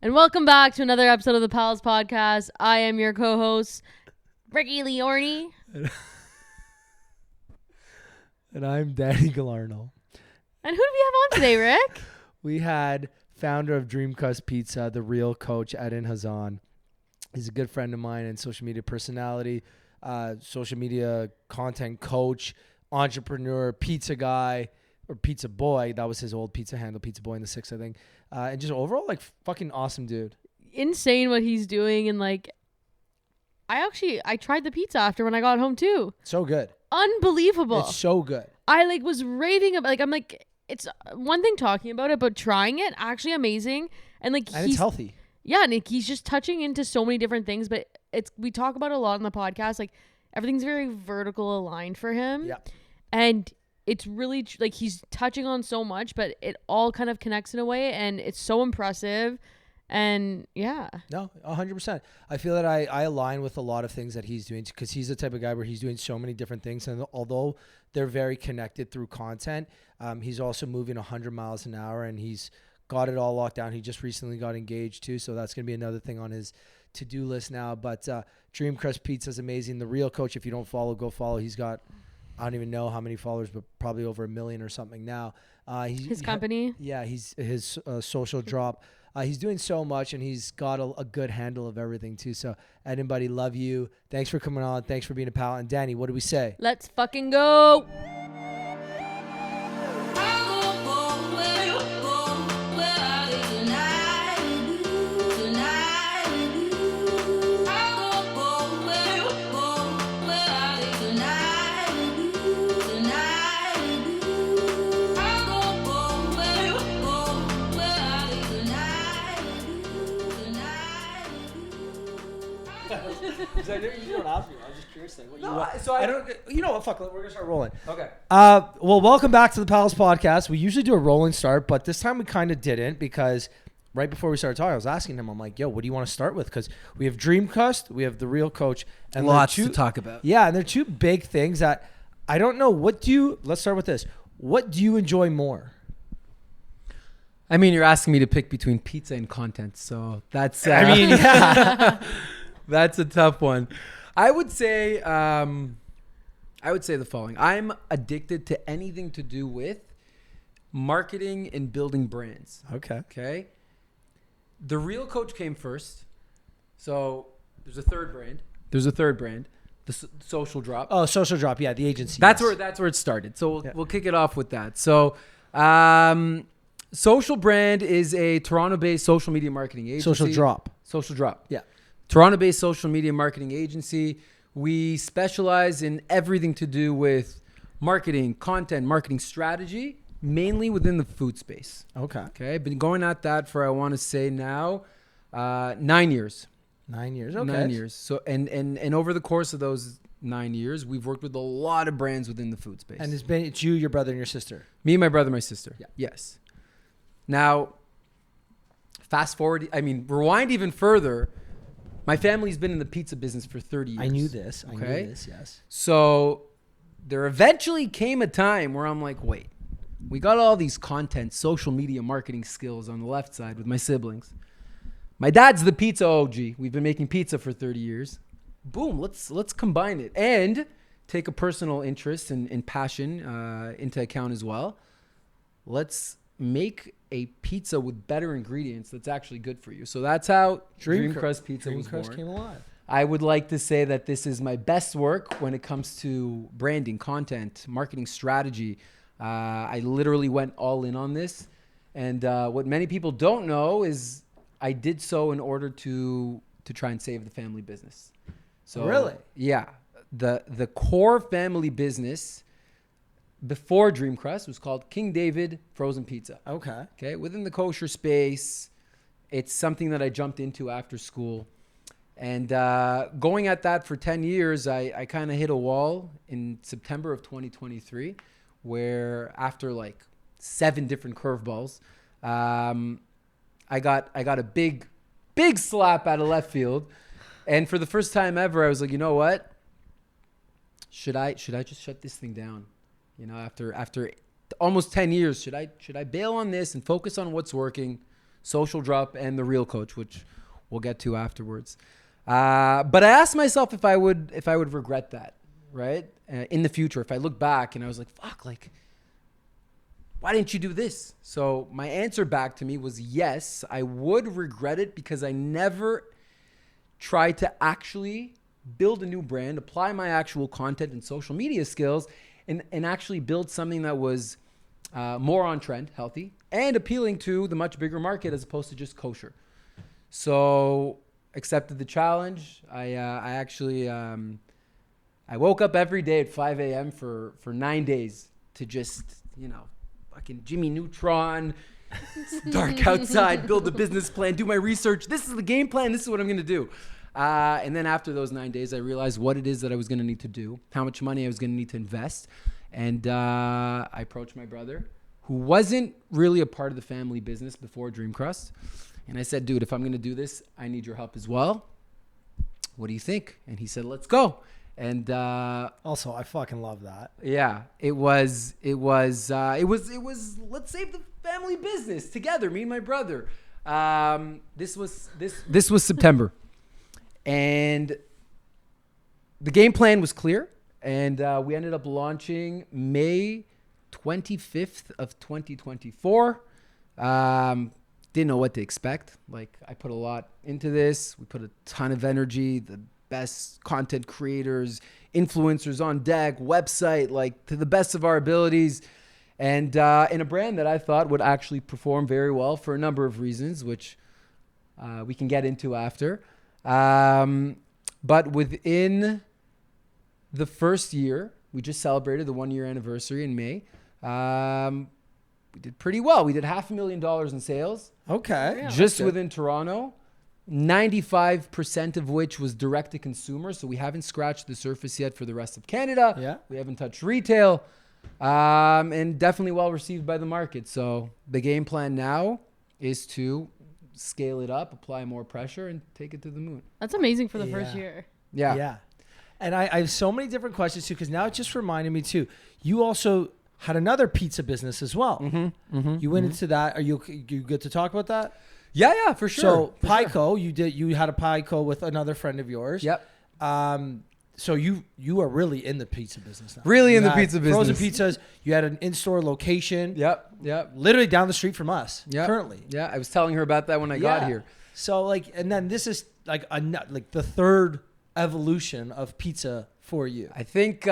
And welcome back to another episode of the Pals Podcast. I am your co-host, Ricky Liorni. And I'm Danny Galarno. And who do we have on today, Rick? We had founder of Dream Crust Pizza, the real coach, Eden Hazan. He's a good friend of mine and social media personality, social media content coach, entrepreneur, pizza guy, or pizza boy. That was his old pizza handle, pizza boy in the 6th, I think. And just overall, like, fucking awesome dude. Insane what he's doing. And like, I tried the pizza after when I got home too. So good. Unbelievable. It's so good. I like was raving about, like, I'm like, it's one thing talking about it, but trying it, actually amazing. And like, And it's healthy. Yeah, and he's just touching into so many different things, but we talk about it a lot in the podcast. Like, everything's very vertical aligned for him. Yeah. And it's really like he's touching on so much, but it all kind of connects in a way, and it's so impressive. And yeah. No, 100%. I feel that I align with a lot of things that he's doing because he's the type of guy where he's doing so many different things. And although they're very connected through content, he's also moving 100 miles an hour and he's got it all locked down. He just recently got engaged too. So that's going to be another thing on his to-do list now. But Dream Crust Pizza is amazing. The real coach, if you don't follow, go follow. He's got, I don't even know how many followers, but probably over 1 million or something now. His company. He's his social drop. He's doing so much, and he's got a good handle of everything, too. So, Eden, buddy, love you. Thanks for coming on. Thanks for being a pal. And, Danny, what do we say? Let's fucking go. I knew you don't ask me. I was just curious. Like, what you want. So I don't. You know what? Fuck. We're gonna start rolling. Okay. Well, welcome back to the Palace Podcast. We usually do a rolling start, but this time we kind of didn't because right before we started talking, I was asking him. I'm like, "Yo, what do you want to start with?" Because we have Dream Crust, we have the real coach, and lots to talk about. Yeah, and they're two big things that I don't know. Let's start with this. What do you enjoy more? I mean, you're asking me to pick between pizza and content, so that's. Yeah. That's a tough one. I would say the following. I'm addicted to anything to do with marketing and building brands. Okay. The real coach came first. So there's a third brand. The Social Drop. Oh, Social Drop. Yeah, the agency. That's where it started. So we'll kick it off with that. So Social Brand is a Toronto-based social media marketing agency. Social Drop. Yeah. Toronto-based social media marketing agency. We specialize in everything to do with marketing, content, marketing strategy, mainly within the food space. Okay. Been going at that for, I want to say now, 9 years. 9 years. Okay. 9 years. So and over the course of those 9 years, we've worked with a lot of brands within the food space. And it's you, your brother, and your sister. Me, my brother, my sister. Yeah. Yes. Now, rewind even further. My family's been in the pizza business for 30 years. I knew this, yes. So there eventually came a time where I'm like, wait, we got all these content, social media marketing skills on the left side with my siblings. My dad's the pizza OG. We've been making pizza for 30 years. Boom, let's combine it and take a personal interest and passion into account as well. Let's make a pizza with better ingredients that's actually good for you. So that's how Dream Crust Pizza was born. Came alive. I would like to say that this is my best work when it comes to branding, content, marketing strategy. I literally went all in on this. And what many people don't know is I did so in order to try and save the family business. So really? Yeah. The core family business before Dream Crust was called King David Frozen Pizza. Okay. Within the kosher space, it's something that I jumped into after school. And going at that for 10 years, I kind of hit a wall in September of 2023, where after like 7 different curveballs, I got a big slap out of left field. And for the first time ever, I was like, you know what? Should I just shut this thing down? After almost 10 years, should I bail on this and focus on what's working, Social Drop and the Real Coach, which we'll get to afterwards. But I asked myself if I would regret that, right? In the future, if I look back and I was like, fuck, like, why didn't you do this? So my answer back to me was yes, I would regret it because I never tried to actually build a new brand, apply my actual content and social media skills, and actually build something that was more on trend, healthy, and appealing to the much bigger market as opposed to just kosher. So accepted the challenge. I actually I woke up every day at 5 a.m. for 9 days to just, fucking Jimmy Neutron, it's dark outside, build a business plan, do my research. This is the game plan. This is what I'm going to do. And then after those 9 days, I realized what it is that I was going to need to do, how much money I was going to need to invest. And I approached my brother, who wasn't really a part of the family business before Dream Crust. And I said, dude, if I'm going to do this, I need your help as well. What do you think? And he said, let's go. And also, I fucking love that. Yeah, it was let's save the family business together, me and my brother. This was September. And the game plan was clear. And we ended up launching May 25th of 2024. Didn't know what to expect. Like, I put a lot into this. We put a ton of energy, the best content creators, influencers on deck, website, like to the best of our abilities. And in a brand that I thought would actually perform very well for a number of reasons, which we can get into after. But within the first year, we just celebrated the 1 year anniversary in May. We did pretty well. We did $500,000 in sales. Okay. Yeah, just within Toronto, 95% of which was direct to consumer. So we haven't scratched the surface yet for the rest of Canada. Yeah. We haven't touched retail. And definitely well received by the market. So the game plan now is to scale it up, apply more pressure, and take it to the moon. That's amazing for the first year. Yeah. Yeah. And I have so many different questions too, because now it just reminded me too. You also had another pizza business as well. You went into that. Are you good to talk about that? Yeah, for sure. So Pico, you had a Pico with another friend of yours. Yep. So you are really in the pizza business now. Really you in the pizza business. Frozen pizzas. You had an in-store location. Yep. Literally down the street from us. Yep. Currently. Yeah, I was telling her about that when I got here. So and then this is like the third evolution of pizza for you. I think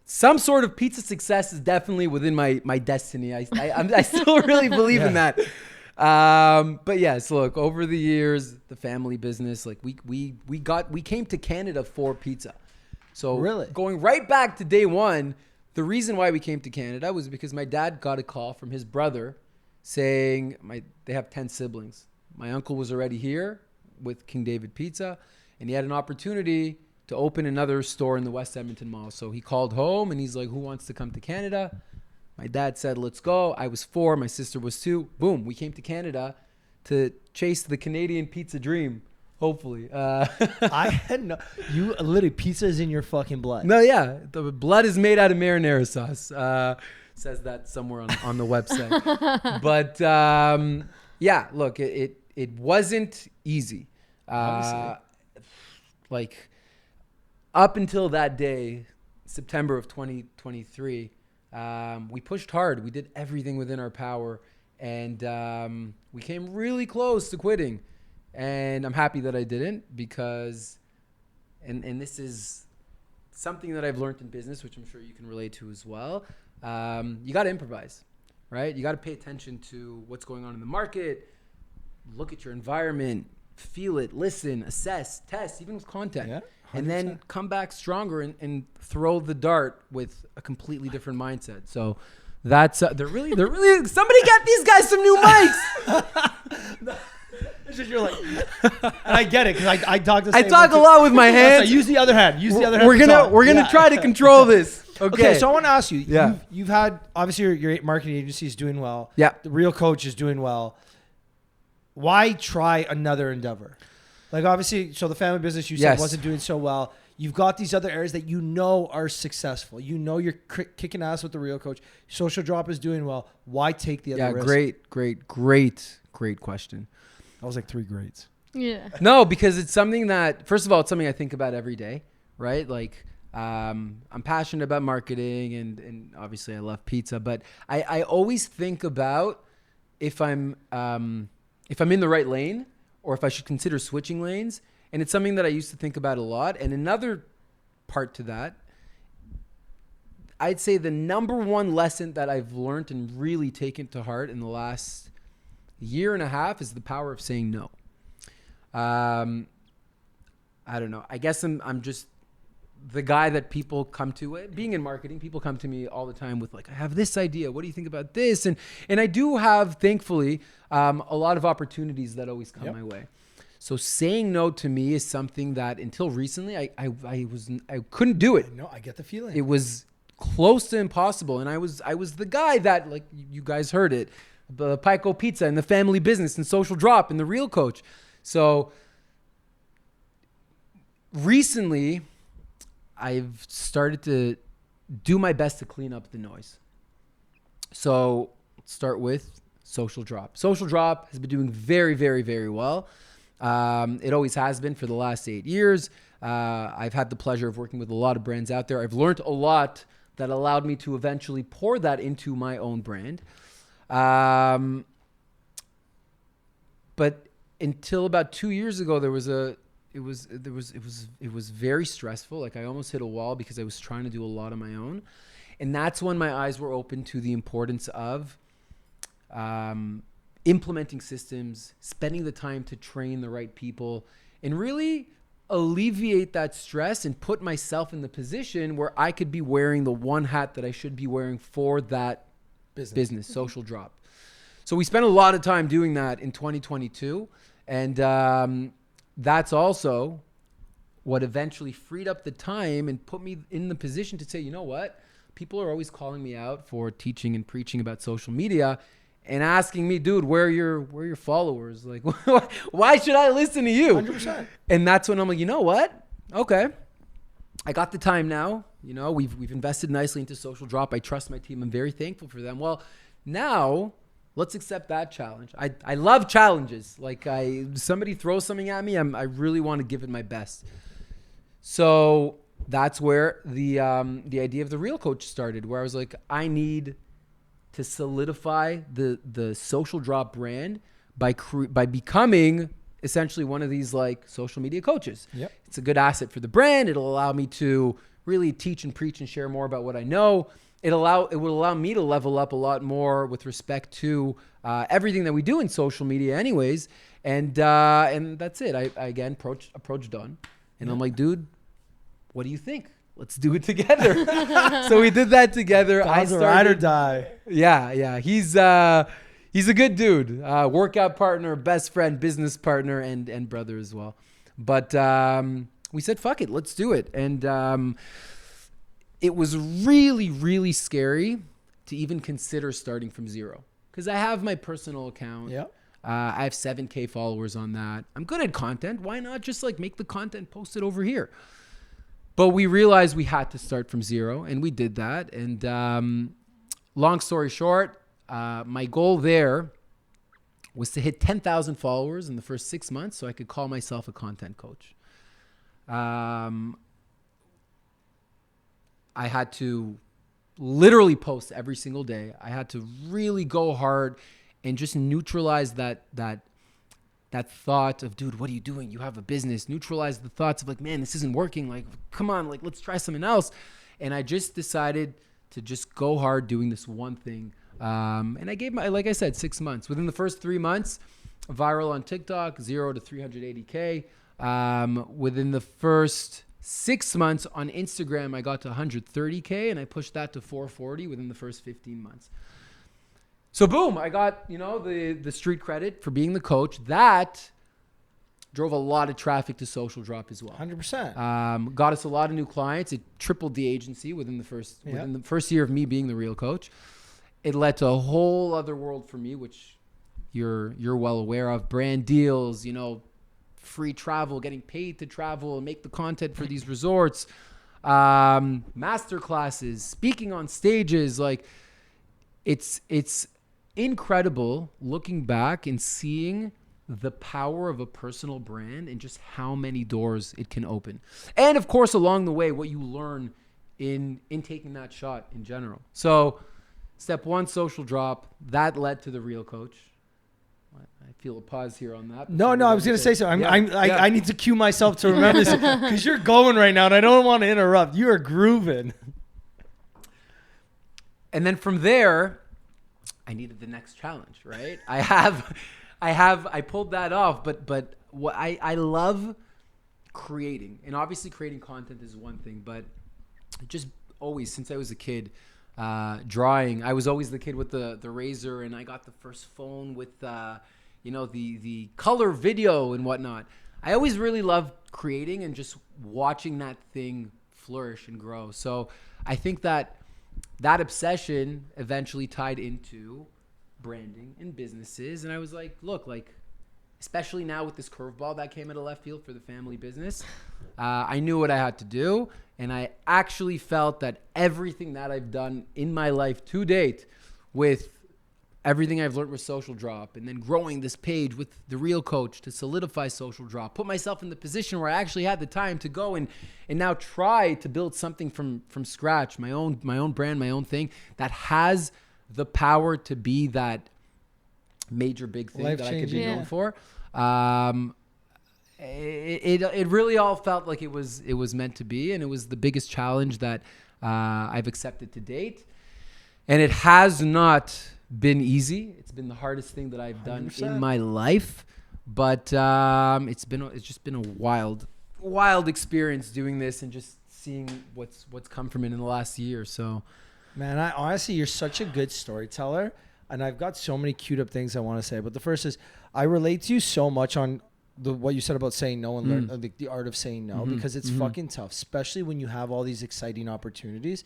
some sort of pizza success is definitely within my destiny. I still really believe in that. But yes, look, over the years, the family business, like we came to Canada for pizza. So really going right back to day one, the reason why we came to Canada was because my dad got a call from his brother saying they have 10 siblings. My uncle was already here with King David Pizza, and he had an opportunity to open another store in the West Edmonton Mall. So he called home and he's like, who wants to come to Canada? My dad said, let's go. I was 4. My sister was 2. Boom. We came to Canada to chase the Canadian pizza dream, hopefully. I had no... You literally, pizza is in your fucking blood. No, yeah. The blood is made out of marinara sauce. Says that somewhere on the website. But yeah, look, it wasn't easy. Like up until that day, September of 2023, we pushed hard. We did everything within our power, and we came really close to quitting. And I'm happy that I didn't, because, and this is something that I've learned in business, which I'm sure you can relate to as well. You got to improvise, right? You got to pay attention to what's going on in the market, look at your environment, feel it, listen, assess, test, even with content. Yeah. And then come back stronger and throw the dart with a completely different mindset. So that's they're really somebody get these guys some new mics. It's just you're like, and I get it, because I talk the same I talk a lot with my hands. Use the other hand. We're gonna try to control this. Okay. So I want to ask you. Yeah. You've had, obviously your marketing agency is doing well. Yeah. The Real Coach is doing well. Why try another endeavor? Like, obviously, so the family business you said wasn't doing so well. You've got these other areas that you know are successful. You know you're kicking ass with the real coach. Social Drop is doing well. Why take the other risk? Great question. That was like 3 grades. Yeah. No, because it's something that, first of all, it's something I think about every day, right? Like, I'm passionate about marketing and obviously I love pizza, but I always think about if I'm in the right lane or if I should consider switching lanes. And it's something that I used to think about a lot. And another part to that, I'd say the number one lesson that I've learned and really taken to heart in the last year and a half is the power of saying no. I don't know. I guess I'm just the guy that people come to. Being in marketing, people come to me all the time with like, I have this idea. What do you think about this? And I do have, thankfully, a lot of opportunities that always come my way. So saying no to me is something that until recently I couldn't do it. No, I get the feeling. It was close to impossible. And I was the guy that, like you guys heard it, the Pico Pizza and the family business and Social Drop and the real coach. So recently I've started to do my best to clean up the noise. So let's start with Social Drop. Social Drop has been doing very, very, very well. It always has been for the last 8 years. I've had the pleasure of working with a lot of brands out there. I've learned a lot that allowed me to eventually pour that into my own brand. But until about 2 years ago, it was very stressful. Like I almost hit a wall because I was trying to do a lot on my own. And that's when my eyes were open to the importance of, implementing systems, spending the time to train the right people, and really alleviate that stress and put myself in the position where I could be wearing the one hat that I should be wearing for that business Social Drop. So we spent a lot of time doing that in 2022. And that's also what eventually freed up the time and put me in the position to say, you know what? People are always calling me out for teaching and preaching about social media and asking me, dude, where are your followers? Like, why should I listen to you? 100%. And that's when I'm like, you know what? Okay. I got the time now. You know, we've invested nicely into Social Drop. I trust my team. I'm very thankful for them. Well, now let's accept that challenge. I love challenges. Like somebody throws something at me, I really want to give it my best. So that's where the idea of the Real Coach started, where I was like, I need to solidify the Social Drop brand by becoming essentially one of these like social media coaches. Yep. It's a good asset for the brand. It'll allow me to really teach and preach and share more about what I know. It would allow me to level up a lot more with respect to everything that we do in social media anyways. And that's it. I again approached Don and I'm like, dude, what do you think? Let's do it together. So we did that together. I started ride or die. Yeah. He's a good dude. Workout partner, best friend, business partner, and brother as well. But we said, fuck it, let's do it. And it was really, really scary to even consider starting from zero. Because I have my personal account. Yeah. I have 7K followers on that. I'm good at content. Why not just like make the content, post it over here? But we realized we had to start from zero, and we did that. And long story short, my goal there was to hit 10,000 followers in the first 6 months so I could call myself a content coach. I had to literally post every single day. I had to really go hard and just neutralize that thought of, dude, what are you doing? You have a business. Neutralize the thoughts of like, man, this isn't working. Like, come on, like, let's try something else. And I just decided to just go hard doing this one thing. And I gave like I said, 6 months. Within the first 3 months, viral on TikTok, 0 to 380K. Within the first 6 months on Instagram, I got to 130K and I pushed that to 440 within the first 15 months. So boom, I got, the street credit for being the coach. That drove a lot of traffic to Social Drop as well. 100%. Got us a lot of new clients. It tripled the agency within the first year of me being the Real Coach. It led to a whole other world for me, which you're well aware of. Brand deals, free travel, getting paid to travel and make the content for these resorts, master classes, speaking on stages. Like it's incredible looking back and seeing the power of a personal brand and just how many doors it can open. And of course, along the way, what you learn in taking that shot in general. So step one, social drop, that led to the Real Coach. I feel a pause here on that. No, I was going to say something. I need to cue myself to remember this because you're going right now and I don't want to interrupt. You are grooving. And then from there, I needed the next challenge, right? I pulled that off, but what I love creating, and obviously creating content is one thing, but just always, since I was a kid, drawing, I was always the kid with the razor, and I got the first phone with, the color video and whatnot. I always really loved creating and just watching that thing flourish and grow. So I think that obsession eventually tied into branding and businesses. And I was like, look, like, especially now with this curveball that came out of left field for the family business, I knew what I had to do. And I actually felt that everything that I've done in my life to date, with everything I've learned with Social Drop, and then growing this page with the Real Coach to solidify Social Drop, put myself in the position where I actually had the time to go and now try to build something from scratch, my own brand, my own thing that has the power to be that major big thing that I could be known for. It really all felt like it was meant to be, and it was the biggest challenge that I've accepted to date. And it has not been easy. It's been the hardest thing that I've done 100%. In my life, but it's just been a wild experience doing this and just seeing what's come from it in the last year. So, man, I honestly, you're such a good storyteller, and I've got so many queued up things I want to say. But the first is, I relate to you so much on what you said about saying no and learn the art of saying no, because it's fucking tough, especially when you have all these exciting opportunities.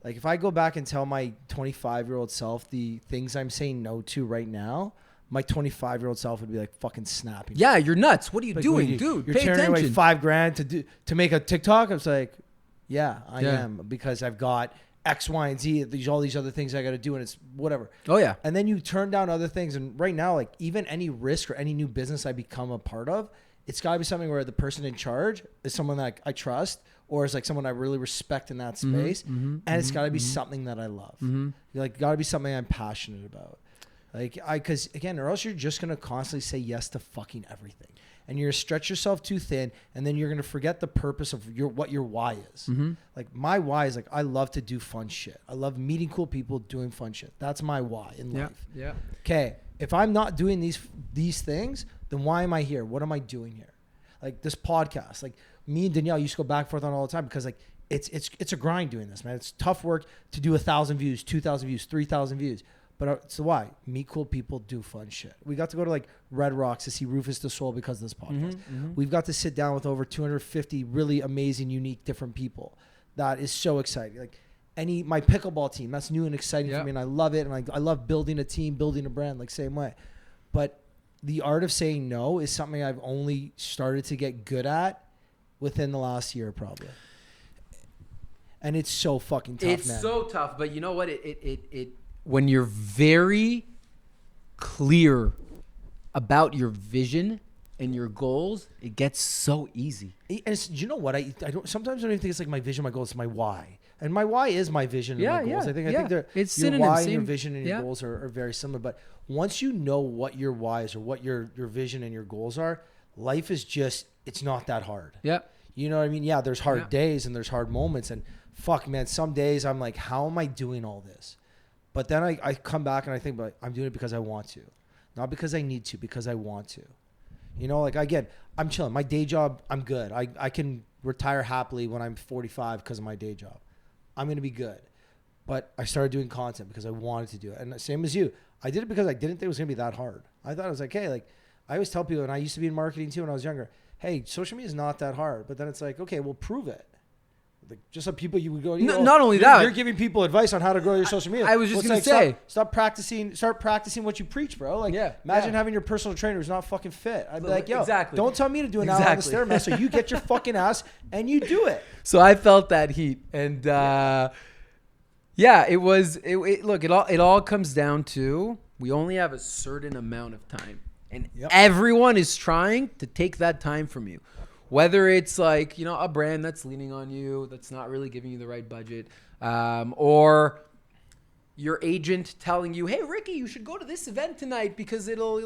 Like, if I go back and tell my 25-year-old self the things I'm saying no to right now, my 25-year-old self would be like fucking snapping. Yeah, you're nuts. What are you doing, dude? You're pay tearing attention. away $5,000 to make a TikTok. I was like, yeah, I am, because I've got X, Y, and Z. All these other things I got to do, and it's whatever. Oh yeah. And then you turn down other things, and right now, like, even any risk or any new business I become a part of, it's got to be something where the person in charge is someone that I trust, or is like someone I really respect in that space. And it's got to be something that I love. Like, got to be something I'm passionate about. Like, because again, or else you're just going to constantly say yes to fucking everything. And you're going to stretch yourself too thin, and then you're going to forget the purpose of what your why is. Like, my why is, like, I love to do fun shit. I love meeting cool people, doing fun shit. That's my why in life. Yeah. Okay, if I'm not doing these things, then why am I here? What am I doing here? Like, this podcast, like, me and Danielle used to go back and forth on all the time, because, like, it's a grind doing this, man. It's tough work to do 1,000 views, 2,000 views, 3,000 views. But it's the why. Meet cool people, do fun shit. We got to go to, like, Red Rocks to see Rufus the Soul because of this podcast. We've got to sit down with over 250 really amazing, unique, different people. That is so exciting. Like, my pickleball team, that's new and exciting for me, and I love it. And I love building a team, building a brand, like, same way. But the art of saying no is something I've only started to get good at within the last year, probably. And it's so fucking tough, It's man. so tough, but you know what? It when you're very clear about your vision and your goals, it gets so easy. And you know what? I don't. Sometimes I don't even think it's like my vision, my goals. It's my why, and my why is my vision and my goals. I think it's your synonyms. why and your vision and your goals are very similar. But once you know what your why is or what your vision and your goals are, life is just, it's not that hard. Yeah. You know what I mean? Yeah, there's hard days and there's hard moments, and fuck, man, some days I'm like, how am I doing all this? But then I come back and I think, but I'm doing it because I want to, not because I need to, because I want to. You know, like, again, I'm chilling. My day job, I'm good. I can retire happily when I'm 45 because of my day job. I'm going to be good. But I started doing content because I wanted to do it. And same as you, I did it because I didn't think it was going to be that hard. I thought it was like, hey, like, I always tell people, and I used to be in marketing too when I was younger, hey, social media is not that hard. But then it's like, okay, well, prove it. just some people you would go. Not only you're, that, you're giving people advice on how to grow your social media. I was just gonna say, start practicing what you preach, bro. Like, imagine having your personal trainer who's not fucking fit. I'd be like, yo, don't tell me to do an hour on the Stairmaster. So you get your fucking ass and you do it. So I felt that heat, and it was. Look, it all comes down to we only have a certain amount of time, and everyone is trying to take that time from you. Whether it's like, a brand that's leaning on you, that's not really giving you the right budget, or your agent telling you, hey, Ricky, you should go to this event tonight because it'll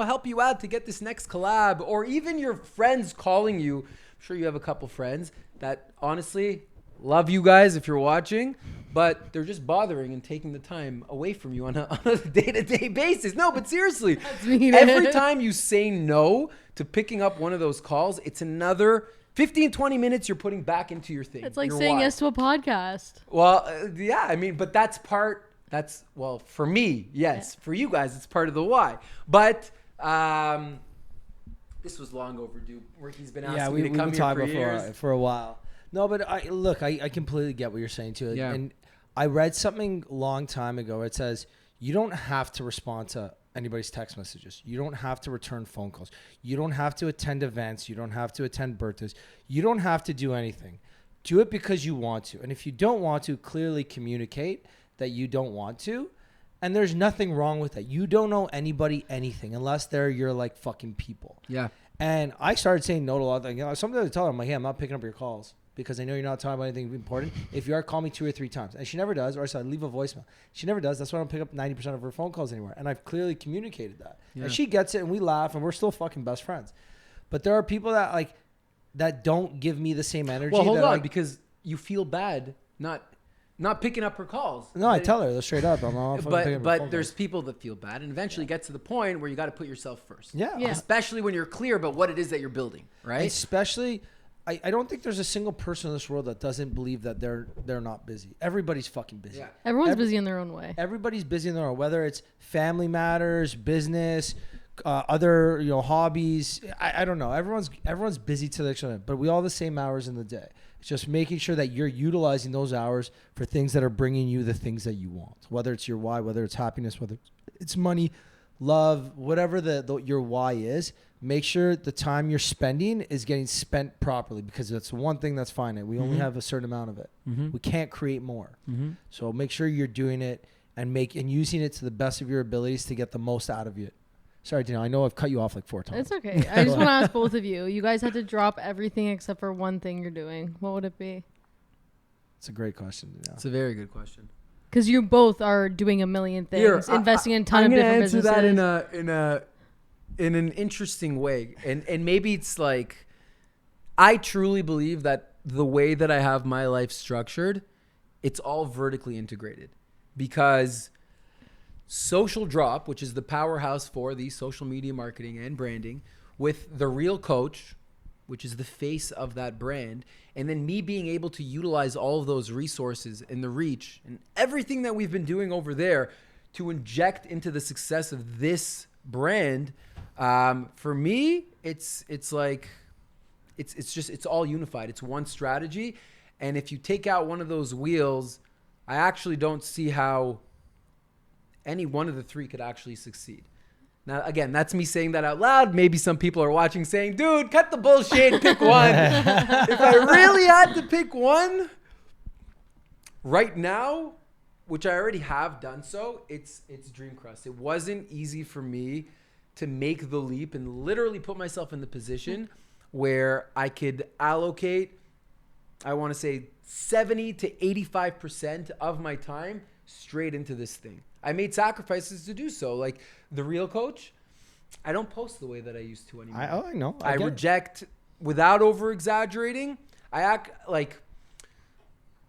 help you out to get this next collab, or even your friends calling you. I'm sure you have a couple friends that honestly love you guys if you're watching, but they're just bothering and taking the time away from you on a day-to-day basis. No, but seriously, every time you say no to picking up one of those calls, it's another 15, 20 minutes you're putting back into your thing. It's like saying yes to a podcast. Well, but for me, yes. Yeah. For you guys, it's part of the why. But this was long overdue. Ricky's been asking me to come here for a while. No, but I completely get what you're saying too. Yeah. And I read something a long time ago. It says you don't have to respond to anybody's text messages. You don't have to return phone calls. You don't have to attend events. You don't have to attend birthdays. You don't have to do anything. Do it because you want to. And if you don't want to, clearly communicate that you don't want to. And there's nothing wrong with that. You don't owe anybody anything unless they're your like fucking people. Yeah. And I started saying no to a lot of things. Sometimes I tell her, I'm like, hey, I'm not picking up your calls because I know you're not talking about anything important. If you are, call me 2 or 3 times. And she never does. Or I said, leave a voicemail. She never does. That's why I don't pick up 90% of her phone calls anymore. And I've clearly communicated that. Yeah. And she gets it and we laugh and we're still fucking best friends. But there are people that don't give me the same energy. Well, hold on, because you feel bad not picking up her calls. No, I tell her straight up. But there's people that feel bad and eventually get to the point where you got to put yourself first. Yeah. Especially when you're clear about what it is that you're building, right? And especially, I don't think there's a single person in this world that doesn't believe that they're not busy. Everybody's fucking busy. Yeah. Everyone's busy in their own way. Everybody's busy in their own, whether it's family matters, business, other hobbies. I don't know. Everyone's busy to the extent, but we all have the same hours in the day. It's just making sure that you're utilizing those hours for things that are bringing you the things that you want. Whether it's your why, whether it's happiness, whether it's money, love, whatever your why is. Make sure the time you're spending is getting spent properly because that's one thing that's finite. We only have a certain amount of it. Mm-hmm. We can't create more. Mm-hmm. So make sure you're doing it and using it to the best of your abilities to get the most out of it. Sorry, Danielle, I know I've cut you off like 4 times. It's okay. I just want to ask both of you. You guys had to drop everything except for one thing you're doing. What would it be? It's a great question, Danielle. It's a very good question. Because you both are doing a million things, investing in a ton of different businesses. I'm going to answer that in an interesting way. And maybe it's like, I truly believe that the way that I have my life structured, it's all vertically integrated. Because Social Drop, which is the powerhouse for the social media marketing and branding, with The Real Coach, which is the face of that brand, and then me being able to utilize all of those resources and the reach and everything that we've been doing over there to inject into the success of this brand. For me, it's all unified. It's one strategy. And if you take out one of those wheels, I actually don't see how any one of the 3 could actually succeed. Now, again, that's me saying that out loud. Maybe some people are watching saying, dude, cut the bullshit, pick one. If I really had to pick one right now, which I already have done so, it's Dream Crust. It wasn't easy for me to make the leap and literally put myself in the position where I could allocate, I want to say 70 to 85% of my time straight into this thing. I made sacrifices to do so. Like The Real Coach, I don't post the way that I used to anymore. I know. I reject without over exaggerating. I act like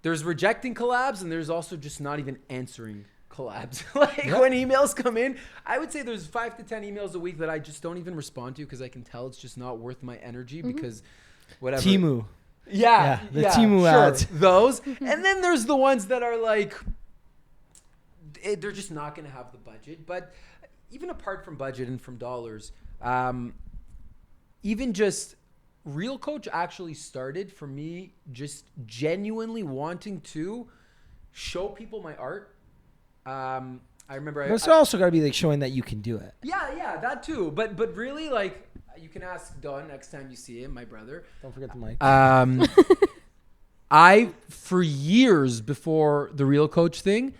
there's rejecting collabs and there's also just not even answering collabs. When emails come in, I would say there's 5 to 10 emails a week that I just don't even respond to because I can tell it's just not worth my energy because whatever. Temu. Yeah. Temu ads. Those. And then there's the ones that are like, they're just not going to have the budget. But even apart from budget and from dollars, even just Real Coach actually started for me just genuinely wanting to show people my art. I remember. But it's also got to be like showing that you can do it. Yeah, that too. But really, like, you can ask Don next time you see him, my brother. Don't forget the mic. I, for years before the Real Coach thing,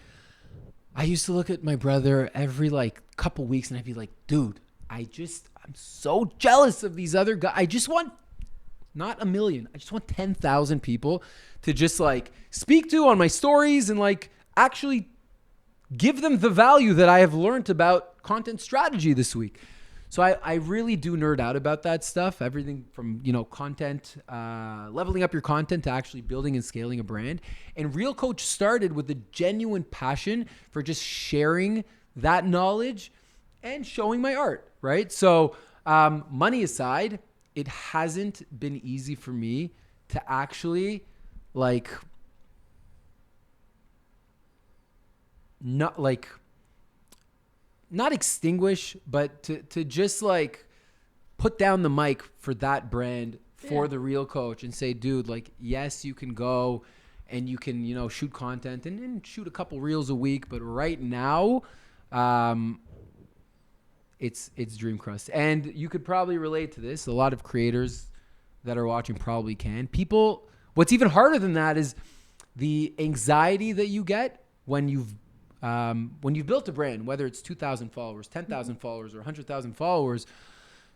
I used to look at my brother every like couple weeks and I'd be like, dude, I'm so jealous of these other guys. I just want not 1 million. I just want 10,000 people to just like speak to on my stories and like actually give them the value that I have learned about content strategy this week. So I really do nerd out about that stuff. Everything from, content, leveling up your content to actually building and scaling a brand. And Real Coach started with a genuine passion for just sharing that knowledge and showing my art, right? So money aside, it hasn't been easy for me to actually like not extinguish, but to just like put down the mic for that brand for the Real Coach and say, dude, like, yes, you can go and you can, shoot content and shoot a couple reels a week. But right now, it's Dream Crust. And you could probably relate to this. A lot of creators that are watching probably can. What's even harder than that is the anxiety that you get when you've built a brand, whether it's 2,000 followers, 10,000 followers, or 100,000 followers.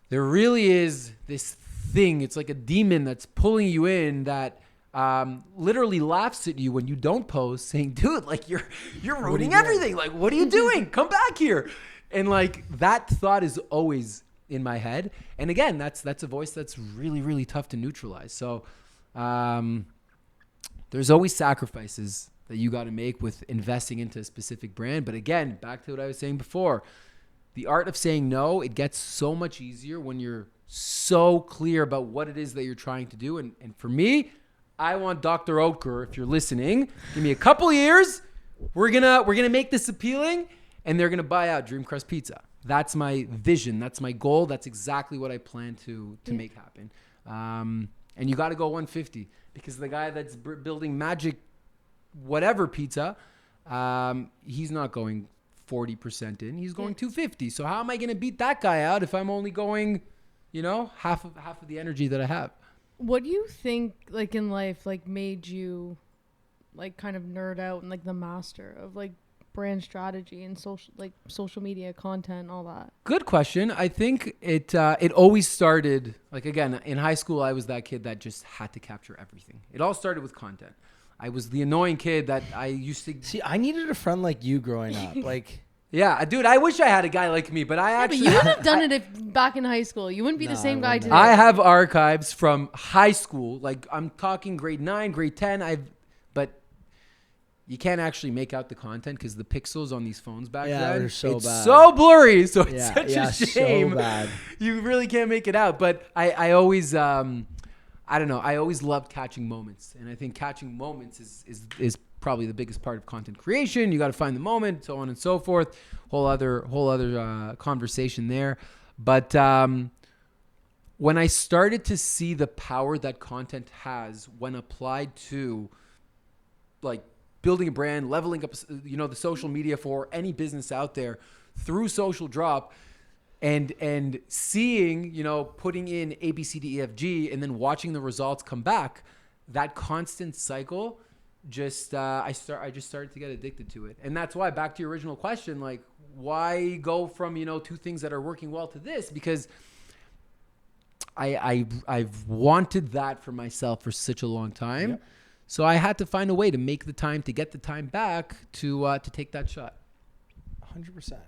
There really is this thing. It's like a demon that's pulling you in that literally laughs at you when you don't post, saying, dude, like you're ruining everything. Like, what are you doing? Come back here. And like that thought is always in my head. And again, that's a voice that's really, really tough to neutralize. So there's always sacrifices that you got to make with investing into a specific brand. But again, back to what I was saying before, the art of saying no, it gets so much easier when you're so clear about what it is that you're trying to do. And for me, I want Dr. Oetker, if you're listening, give me a couple years. We're gonna make this appealing, and they're gonna buy out Dream Crust Pizza. That's my vision. That's my goal. That's exactly what I plan to make happen. And you got to go 150 because the guy that's building Magic whatever pizza, he's not going 40% in. He's going 250. So how am I going to beat that guy out if I'm only going, half of the energy that I have? What do you think, like in life, like made you, like kind of nerd out and like the master of like brand strategy and social media content, all that? Good question. I think it always started, like, again, in high school, I was that kid that just had to capture everything. It all started with content. I was the annoying kid that I used to... See, I needed a friend like you growing up. Like... Yeah, dude, I wish I had a guy like me, but I actually... But you would have done it back in high school. You wouldn't be the same guy today. I have archives from high school. Like, I'm talking grade 9, grade 10. But you can't actually make out the content because the pixels on these phones back then... they're so it's bad. So blurry, so it's such a shame. So bad. You really can't make it out. But I always... I don't know. I always loved catching moments, and I think catching moments is probably the biggest part of content creation. You got to find the moment, so on and so forth. Whole other conversation there. But when I started to see the power that content has when applied to like building a brand, leveling up, the social media for any business out there through Social Drop. And seeing, putting in A, B, C, D, E, F, G, and then watching the results come back, that constant cycle, I just started to get addicted to it. And that's why, back to your original question, like, why go from, two things that are working well to this? Because I've wanted that for myself for such a long time. Yep. So I had to find a way to make the time, to get the time back to take that shot. 100%.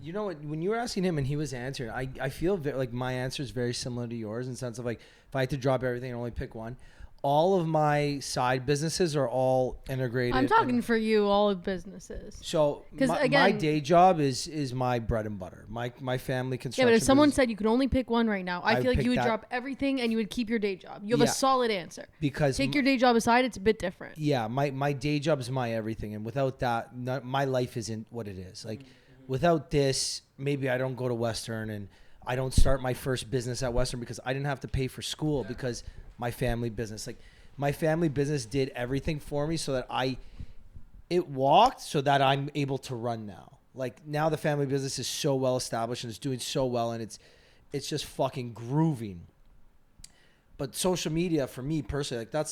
You know what? When you were asking him and he was answering, I feel like my answer is very similar to yours in the sense of like, if I had to drop everything and only pick one, all of my side businesses are all integrated. I'm talking for you, all of businesses. So my day job is my bread and butter. My family construction. Yeah, but if someone business, said you could only pick one right now, I feel like you would drop everything and you would keep your day job. You have a solid answer. Because take your day job aside, it's a bit different. Yeah, my day job is my everything, and without that, my life isn't what it is. Like. Without this, maybe I don't go to Western, and I don't start my first business at Western because I didn't have to pay for school because my family business, like my family business did everything for me so that it walked so that I'm able to run now. Like now the family business is so well established and it's doing so well and it's just fucking grooving. But social media for me personally, like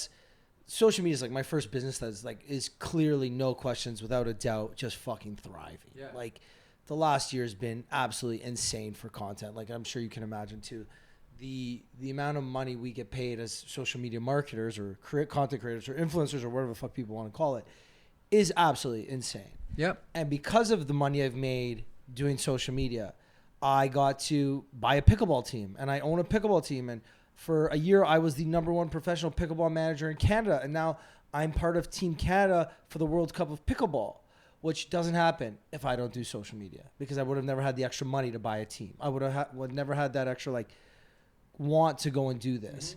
social media is like my first business that's like is clearly no questions without a doubt just fucking thriving. Yeah. Like the last year has been absolutely insane for content. Like I'm sure you can imagine too. The amount of money we get paid as social media marketers or content creators or influencers or whatever the fuck people want to call it is absolutely insane. Yep. And because of the money I've made doing social media, I got to buy a pickleball team and I own a pickleball team. And for a year, I was the #1 professional pickleball manager in Canada. And now I'm part of Team Canada for the World Cup of Pickleball, which doesn't happen if I don't do social media because I would have never had the extra money to buy a team. I would never had that extra like want to go and do this.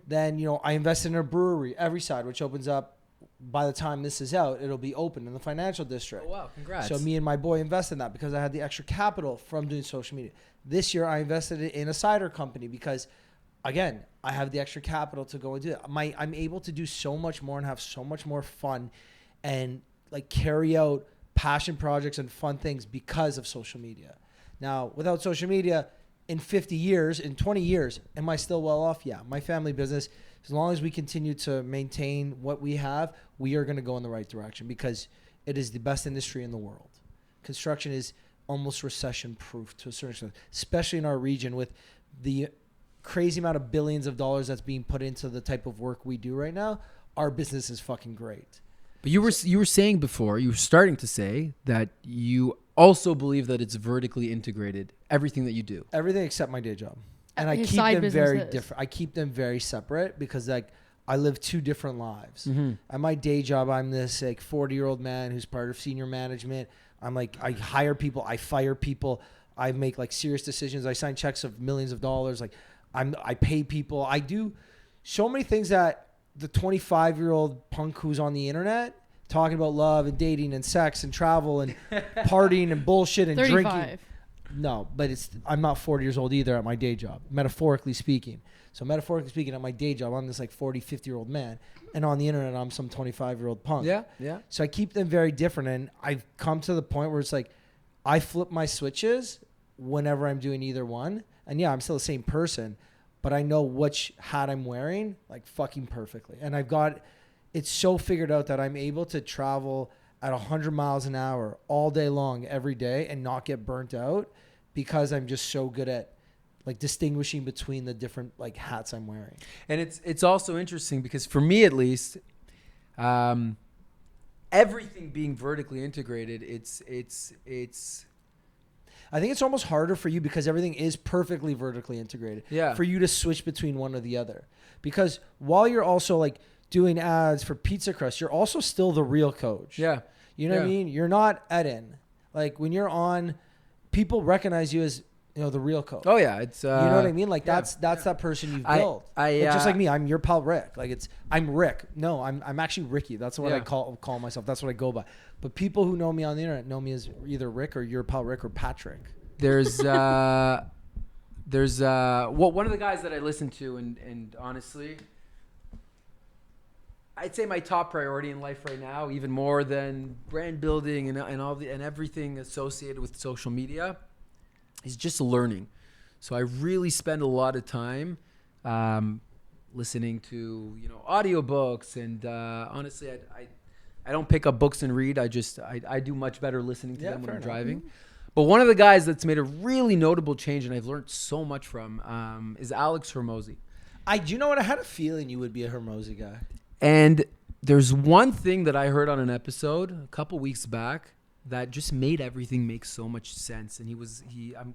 Then, I invested in a brewery, Everyside, which opens up. By the time this is out, it'll be open in the financial district. Oh, wow. Congrats. So me and my boy invested in that because I had the extra capital from doing social media. This year, I invested in a cider company because, again, I have the extra capital to go and do it. I'm able to do so much more and have so much more fun and like carry out passion projects and fun things because of social media. Now, without social media, in 50 years, in 20 years, am I still well off? Yeah. My family business, as long as we continue to maintain what we have, we are going to go in the right direction because it is the best industry in the world. Construction is almost recession proof to a certain extent, especially in our region with the crazy amount of billions of dollars that's being put into the type of work we do right now. Our business is fucking great. But you were saying before, you were starting to say that you also believe that it's vertically integrated, everything that you do. Everything except my day job. And I His keep side them very businesses. different. I keep them very separate because like I live two different lives. Mm-hmm. At my day job, I'm this like 40-year-old man who's part of senior management. I'm like, I hire people, I fire people, I make like serious decisions. I sign checks of millions of dollars. Like I pay people. I do so many things that the 25-year-old punk who's on the internet talking about love and dating and sex and travel and partying and bullshit and 35. drinking. No, but I'm not 40 years old either at my day job, metaphorically speaking. So metaphorically speaking, at my day job, I'm this like 40, 50-year-old man. And on the internet, I'm some 25-year-old punk. Yeah, yeah. So I keep them very different. And I've come to the point where it's like I flip my switches whenever I'm doing either one. And yeah, I'm still the same person, but I know which hat I'm wearing like fucking perfectly. And I've got it's so figured out that I'm able to travel at 100 miles an hour all day long every day and not get burnt out because I'm just so good at like distinguishing between the different like hats I'm wearing. And it's also interesting because for me at least, everything being vertically integrated, it's I think it's almost harder for you because everything is perfectly vertically integrated. Yeah. For you to switch between one or the other. Because while you're also like doing ads for Pizza Crust, you're also still the real coach. Yeah. You know what I mean? You're not Eden. Like when you're on, people recognize you as, the real coach. Oh yeah. It's, you know what I mean? Like that's that person you've built. Like, just like me, I'm your pal Rick. Like I'm Rick. No, I'm actually Ricky. That's what I call myself. That's what I go by. But people who know me on the internet know me as either Rick or your pal Rick or Patrick. There's one of the guys that I listen to and honestly, I'd say my top priority in life right now, even more than brand building and all and everything associated with social media, is just learning. So I really spend a lot of time listening to audiobooks and honestly I don't pick up books and read. I do much better listening to them when I'm driving. But one of the guys that's made a really notable change and I've learned so much from is Alex Hormozi. Do you know what? I had a feeling you would be a Hormozi guy. And there's one thing that I heard on an episode a couple weeks back that just made everything make so much sense. And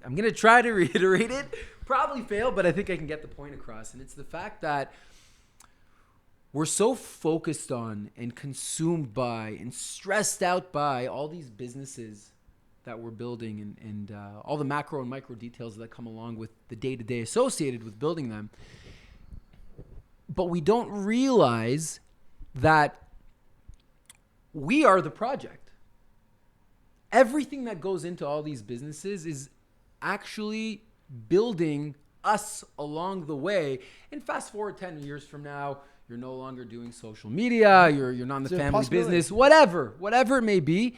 I'm going to try to reiterate it, probably fail, but I think I can get the point across. And it's the fact that we're so focused on and consumed by and stressed out by all these businesses that we're building and all the macro and micro details that come along with the day-to-day associated with building them. But we don't realize that we are the project. Everything that goes into all these businesses is actually building us along the way. And fast forward 10 years from now, you're no longer doing social media. You're not in the family business, whatever it may be.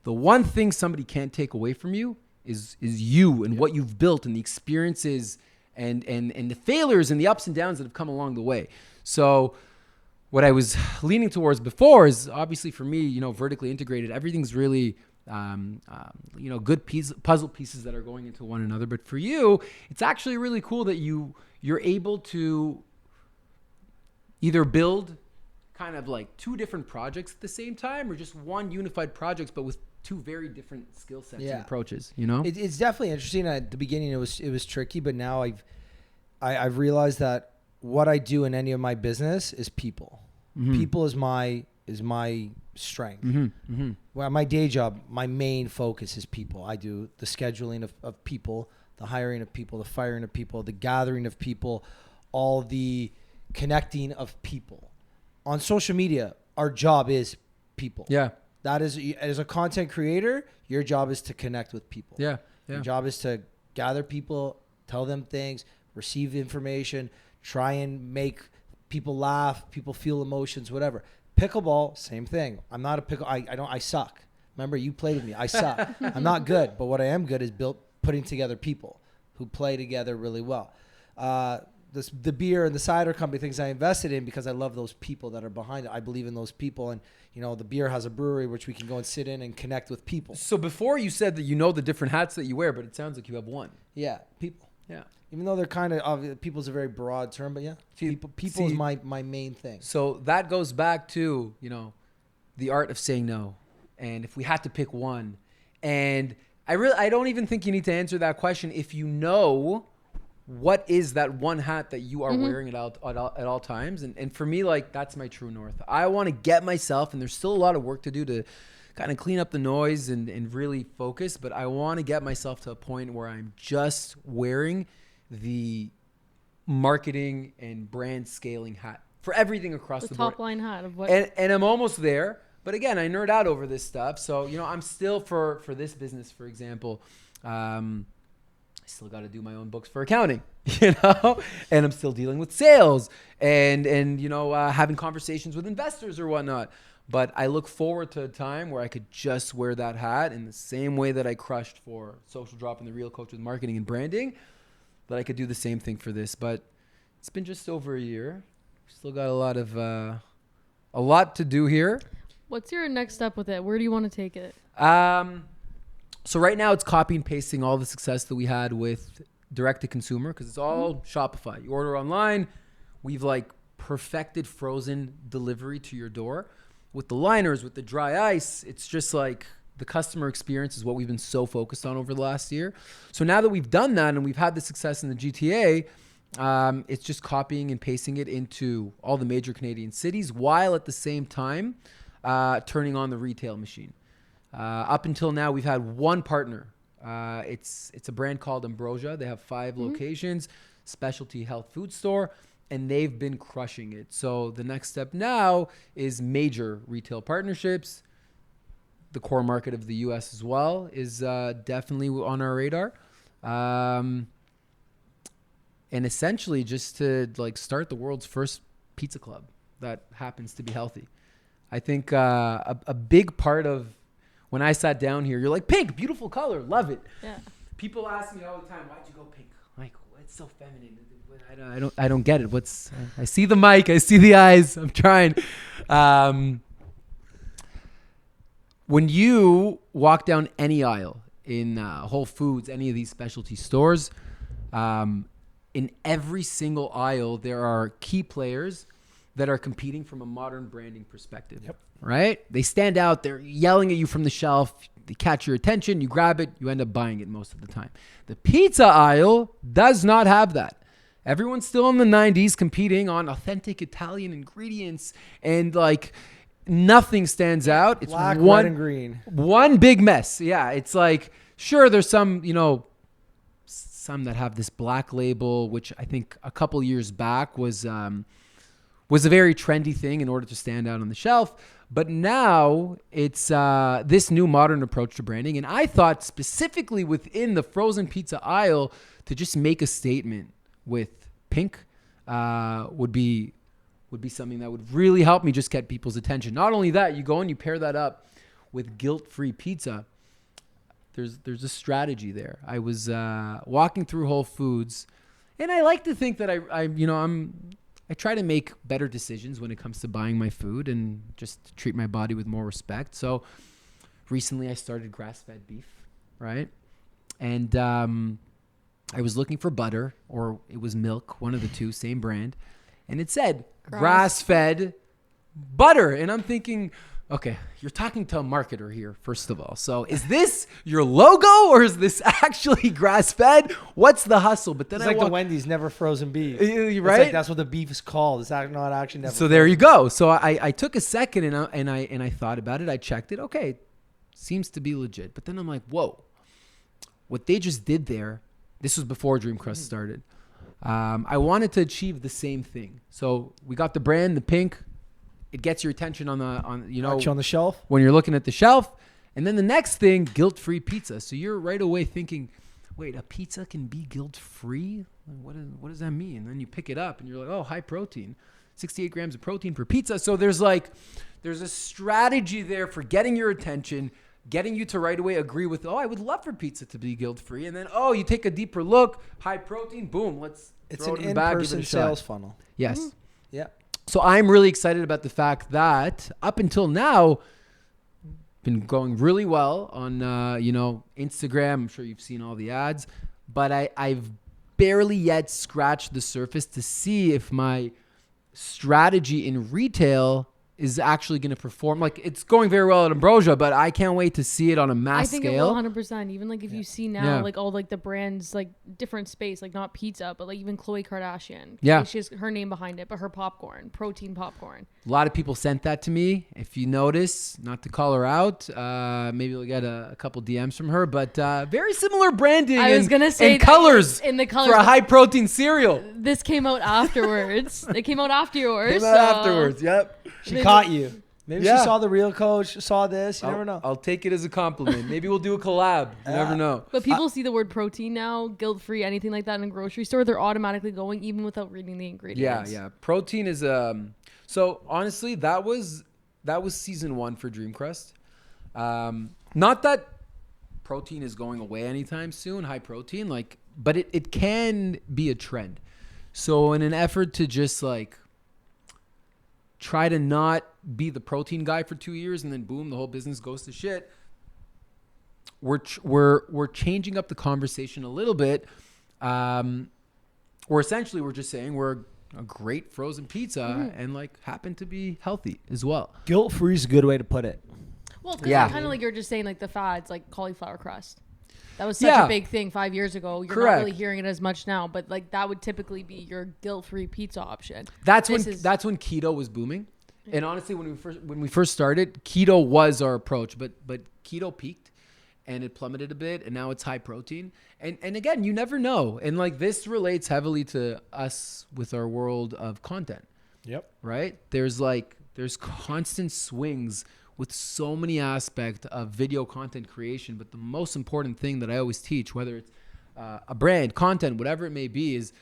The one thing somebody can't take away from you is you and what you've built and the experiences and the failures and the ups and downs that have come along the way. So what I was leaning towards before is obviously for me, vertically integrated, everything's really, good puzzle pieces that are going into one another. But for you, it's actually really cool that you're able to either build kind of like two different projects at the same time or just one unified project, but with two very different skill sets and approaches, It's definitely interesting. At the beginning, it was tricky, but now I've realized that what I do in any of my business is people. Mm-hmm. People is my strength. Mm-hmm. Mm-hmm. Well, my day job, my main focus is people. I do the scheduling of people, the hiring of people, the firing of people, the gathering of people, all the connecting of people. On social media, our job is people. Yeah. That is, as a content creator, your job is to connect with people. Yeah. Your job is to gather people, tell them things, receive information, try and make people laugh, people feel emotions, whatever. Pickleball, same thing. I'm not a pickle. I suck. Remember, you played with me. I suck. I'm not good, but what I am good is putting together people who play together really well. The beer and the cider company things I invested in because I love those people that are behind it. I believe in those people, and the beer has a brewery which we can go and sit in and connect with people. So before you said that the different hats that you wear, but it sounds like you have one. Yeah, people. Yeah. Even though they're kind of people's a very broad term, but yeah, people is my main thing. So that goes back to the art of saying no, and if we had to pick one, and I don't even think you need to answer that question if you know what is that one hat that you are wearing at all times. And for me, like, that's my true north. I want to get myself, and there's still a lot of work to do to kind of clean up the noise and really focus, but I want to get myself to a point where I'm just wearing the marketing and brand scaling hat for everything across the board. The top line hat of what? And I'm almost there. But again, I nerd out over this stuff. So, I'm still for this business, for example, I still got to do my own books for accounting, and I'm still dealing with sales and having conversations with investors or whatnot. But I look forward to a time where I could just wear that hat in the same way that I crushed for Social Drop and the Real Coach with marketing and branding, that I could do the same thing for this. But it's been just over a year. Still got a lot to do here. What's your next step with it? Where do you want to take it? So right now it's copy and pasting all the success that we had with direct to consumer, because it's all Shopify. You order online. We've perfected frozen delivery to your door with the liners, with the dry ice. It's just the customer experience is what we've been so focused on over the last year. So now that we've done that and we've had the success in the GTA, it's just copying and pasting it into all the major Canadian cities, while at the same time turning on the retail machine. Up until now, we've had one partner. It's a brand called Ambrosia. They have 5 locations, specialty health food store, and they've been crushing it. So the next step now is major retail partnerships. The core market of the U.S. as well is definitely on our radar. And essentially just to start the world's first pizza club that happens to be healthy. I think a big part of when I sat down here, you're like, pink, beautiful color, love it. Yeah. People ask me all the time, why'd you go pink? I'm like, it's so feminine. I don't get it. I see the mic, I see the eyes. I'm trying. When you walk down any aisle in Whole Foods, any of these specialty stores, in every single aisle, there are key players that are competing from a modern branding perspective. Yep. Right? They stand out. They're yelling at you from the shelf. They catch your attention. You grab it. You end up buying it most of the time. The pizza aisle does not have that. Everyone's still in the 90s competing on authentic Italian ingredients, and nothing stands out. It's black, red, and green. One big mess. Yeah. It's sure, there's some, some that have this black label, which I think a couple years back was a very trendy thing in order to stand out on the shelf. But now it's this new modern approach to branding. And I thought specifically within the frozen pizza aisle to just make a statement with pink would be something that would really help me just get people's attention. Not only that, you go and you pair that up with guilt-free pizza. There's a strategy there. I was walking through Whole Foods, and I like to think that I try to make better decisions when it comes to buying my food and just treat my body with more respect. So recently I started grass-fed beef, right? And I was looking for butter, or it was milk, one of the two, same brand. And it said grass-fed butter. And I'm thinking, okay, you're talking to a marketer here, first of all. So is this your logo, or is this actually grass-fed? What's the hustle? But then it's the Wendy's never frozen beef. Right? It's like that's what the beef is called. It's not actually never. So there you go. So I took a second and I thought about it. I checked it. Okay, seems to be legit. But then I'm like, whoa, what they just did there. This was before Dream Crust started. I wanted to achieve the same thing. So we got the brand, the pink. It gets your attention on the shelf when you're looking at the shelf. And then the next thing, guilt-free pizza. So you're right away thinking, wait, a pizza can be guilt-free? What does that mean? And then you pick it up and you're like, oh, high protein, 68 grams of protein per pizza. So there's a strategy there for getting your attention, getting you to right away agree with, oh, I would love for pizza to be guilt-free. And then, oh, you take a deeper look, high protein, boom, let's throw it in the bag, give it a shot. It's an in-person sales funnel. Yes. Mm-hmm. Yeah. So I'm really excited about the fact that up until now, been going really well on, Instagram. I'm sure you've seen all the ads, but I've barely yet scratched the surface to see if my strategy in retail is actually going to perform. Like, it's going very well at Ambrosia, but I can't wait to see it on a mass scale. I think it will 100%. Even like if you see now, like all like the brands, like different space, like not pizza, but like even Khloe Kardashian. Yeah. She has her name behind it, but her popcorn, protein popcorn. A lot of people sent that to me. If you notice, not to call her out, maybe we'll get a couple DMs from her, but very similar branding. I was going to say and colors in the colors for a high protein cereal. This came out afterwards. It came out after yours. Afterwards, yep. She caught you. Maybe she saw the real coach, saw this. You never know. I'll take it as a compliment. Maybe we'll do a collab. You never know. But people see the word protein now, guilt-free, anything like that in a grocery store, they're automatically going even without reading the ingredients. Yeah. Protein is so honestly, that was season 1 for Dream Crust. Not that protein is going away anytime soon, high protein, but it can be a trend. So in an effort to just try to not be the protein guy for 2 years and then boom, the whole business goes to shit. We're changing up the conversation a little bit. Or essentially we're just saying we're a great frozen pizza and happen to be healthy as well. Guilt-free is a good way to put it. Well, kind of like you're just saying the fads, like cauliflower crust. That was such a big thing 5 years ago. You're not really hearing it as much now, but that would typically be your guilt-free pizza option. That's when keto was booming. And honestly, when we first started, keto was our approach, but keto peaked and it plummeted a bit, and now it's high protein. And again, you never know. And this relates heavily to us with our world of content. Yep. Right? There's constant swings with so many aspects of video content creation, but the most important thing that I always teach, whether it's a brand, content, whatever it may be, is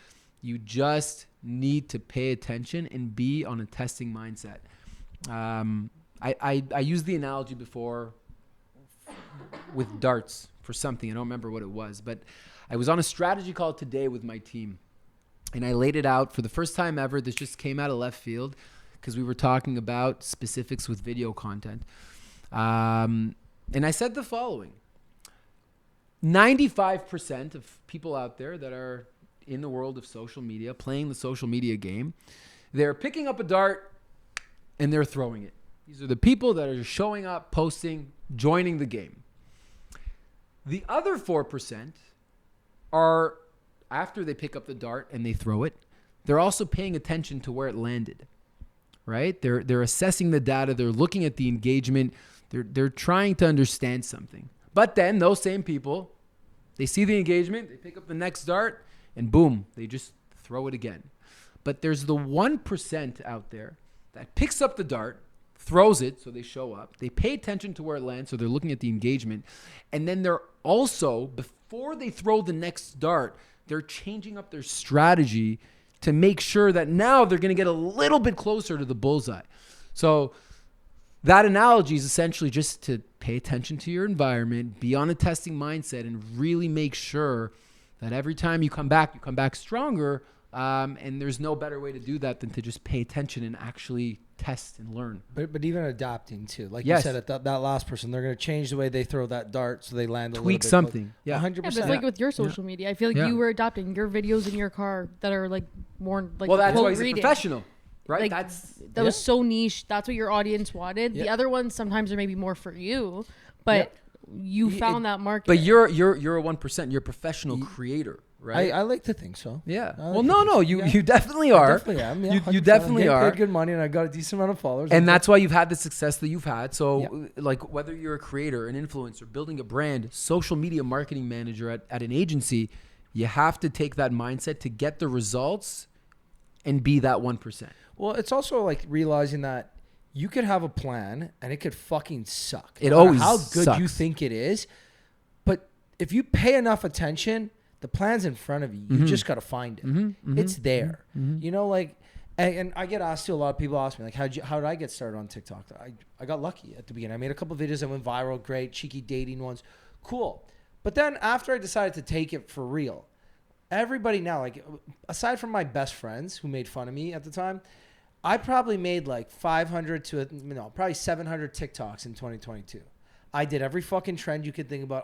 you just need to pay attention and be on a testing mindset. I used the analogy before with darts for something. I don't remember what it was, but I was on a strategy call today with my team, and I laid it out for the first time ever. This just came out of left field because we were talking about specifics with video content. And I said the following: 95% of people out there that are in the world of social media, playing the social media game, they're picking up a dart and they're throwing it. These are the people that are showing up, posting, joining the game. The other 4% are, after they pick up the dart and they throw it, they're also paying attention to where it landed, right? They're assessing the data. They're looking at the engagement. They're trying to understand something. But then those same people, they see the engagement, they pick up the next dart, and boom, they just throw it again. But there's the 1% out there that picks up the dart, throws it, so they show up. They pay attention to where it lands, so they're looking at the engagement. And then they're also, before they throw the next dart, they're changing up their strategy to make sure that now they're going to get a little bit closer to the bullseye. So that analogy is essentially just to pay attention to your environment, be on a testing mindset, and really make sure that every time you come back stronger. And there's no better way to do that than to just pay attention and actually test and learn. But even adapting too, like you said, at that last person, they're going to change the way they throw that dart so they land a little bit. Tweak something. Yeah, 100%. Yeah, but it's like with your social media, I feel like you were adopting your videos in your car that are like more like. Well, that's why he's a professional, right? Like, that was so niche. That's what your audience wanted. The other ones sometimes are maybe more for you, but you found that market. But you're a 1%. You're a professional creator. Right. I like to think so. Yeah. Well, no, you definitely are. I definitely am. Yeah, you definitely are. Paid good money, and I got a decent amount of followers. And that's why you've had the success that you've had. So, like, whether you're a creator, an influencer, building a brand, social media marketing manager at an agency, you have to take that mindset to get the results and be that 1%. Well, it's also like realizing that you could have a plan and it could fucking suck. It always how good sucks. You think it is, but if you pay enough attention. The plan's in front of you. You just got to find it. It's there. You know, like, and I get asked to, a lot of people ask me, like, how did I get started on TikTok? I got lucky at the beginning. I made a couple of videos that went viral, great, cheeky dating ones. Cool. But then after I decided to take it for real, everybody now, like, aside from my best friends who made fun of me at the time, I probably made like 500 to, probably 700 TikToks in 2022. I did every fucking trend you could think about.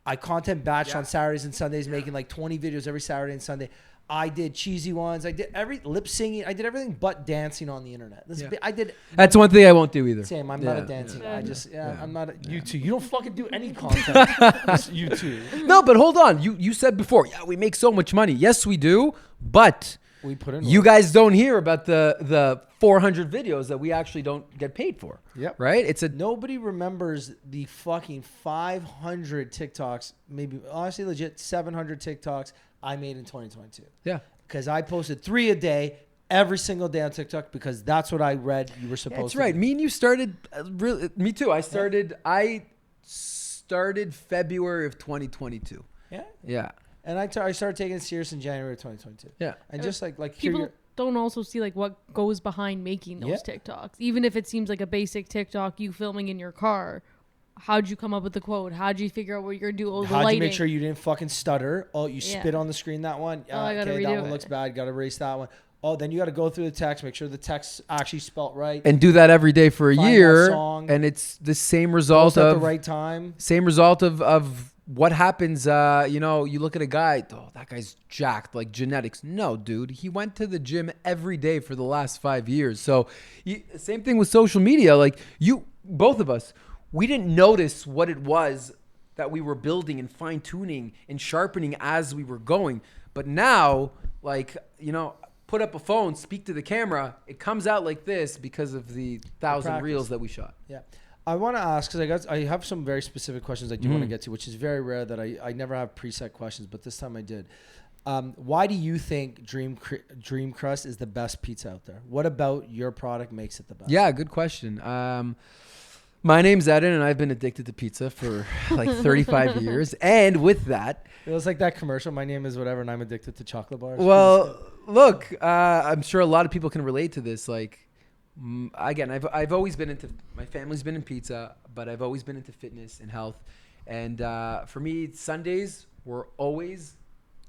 I content batched on Saturdays and Sundays, making like 20 videos every Saturday and Sunday. I did cheesy ones. I did lip singing. I did everything but dancing on the internet. I did. That's one thing I won't do either. Same. I'm not a dancing guy. I'm not a you too. You don't fucking do any content. You too. No, but hold on. You said before, we make so much money. Yes, we do. But we put in you guys don't hear about the 400 videos that we actually don't get paid for. Yep. Right? Nobody remembers the fucking 500 TikToks, maybe honestly legit 700 TikToks I made in 2022. Yeah. Because I posted 3 a day every single day on TikTok because that's what I read you were supposed to. That's right. Do. Me and you started me too. I started February of 2022. Yeah. Yeah. And I started taking it serious in January of 2022. Yeah. And just like people don't also see like what goes behind making those TikToks. Even if it seems like a basic TikTok, you filming in your car. How'd you come up with the quote? How'd you figure out what you're gonna do? How'd you make sure you didn't fucking stutter? Oh, you spit on the screen that one. Okay, that one looks bad. Got to erase that one. Oh, then you got to go through the text, make sure the text actually spelt right, and do that every day for a Find year. song, and it's the same result at of the right time. Same result of what happens. You look at a guy. Oh, that guy's jacked. Like genetics. No, dude. He went to the gym every day for the last 5 years. So, same thing with social media. Like both of us. We didn't notice what it was that we were building and fine tuning and sharpening as we were going. But now, put up a phone, speak to the camera. It comes out like this because of the 1,000 reels that we shot. Yeah. I want to ask, because I have some very specific questions I do want to get to, which is very rare that I never have preset questions, but this time I did. Why do you think Dream Crust is the best pizza out there? What about your product makes it the best? Yeah, good question. My name's Eden, and I've been addicted to pizza for like 35 years. And with that... It was like that commercial, my name is whatever, and I'm addicted to chocolate bars. Well, look, I'm sure a lot of people can relate to this. Like, again, I've always been into... My family's been in pizza, but I've always been into fitness and health. And for me, Sundays were always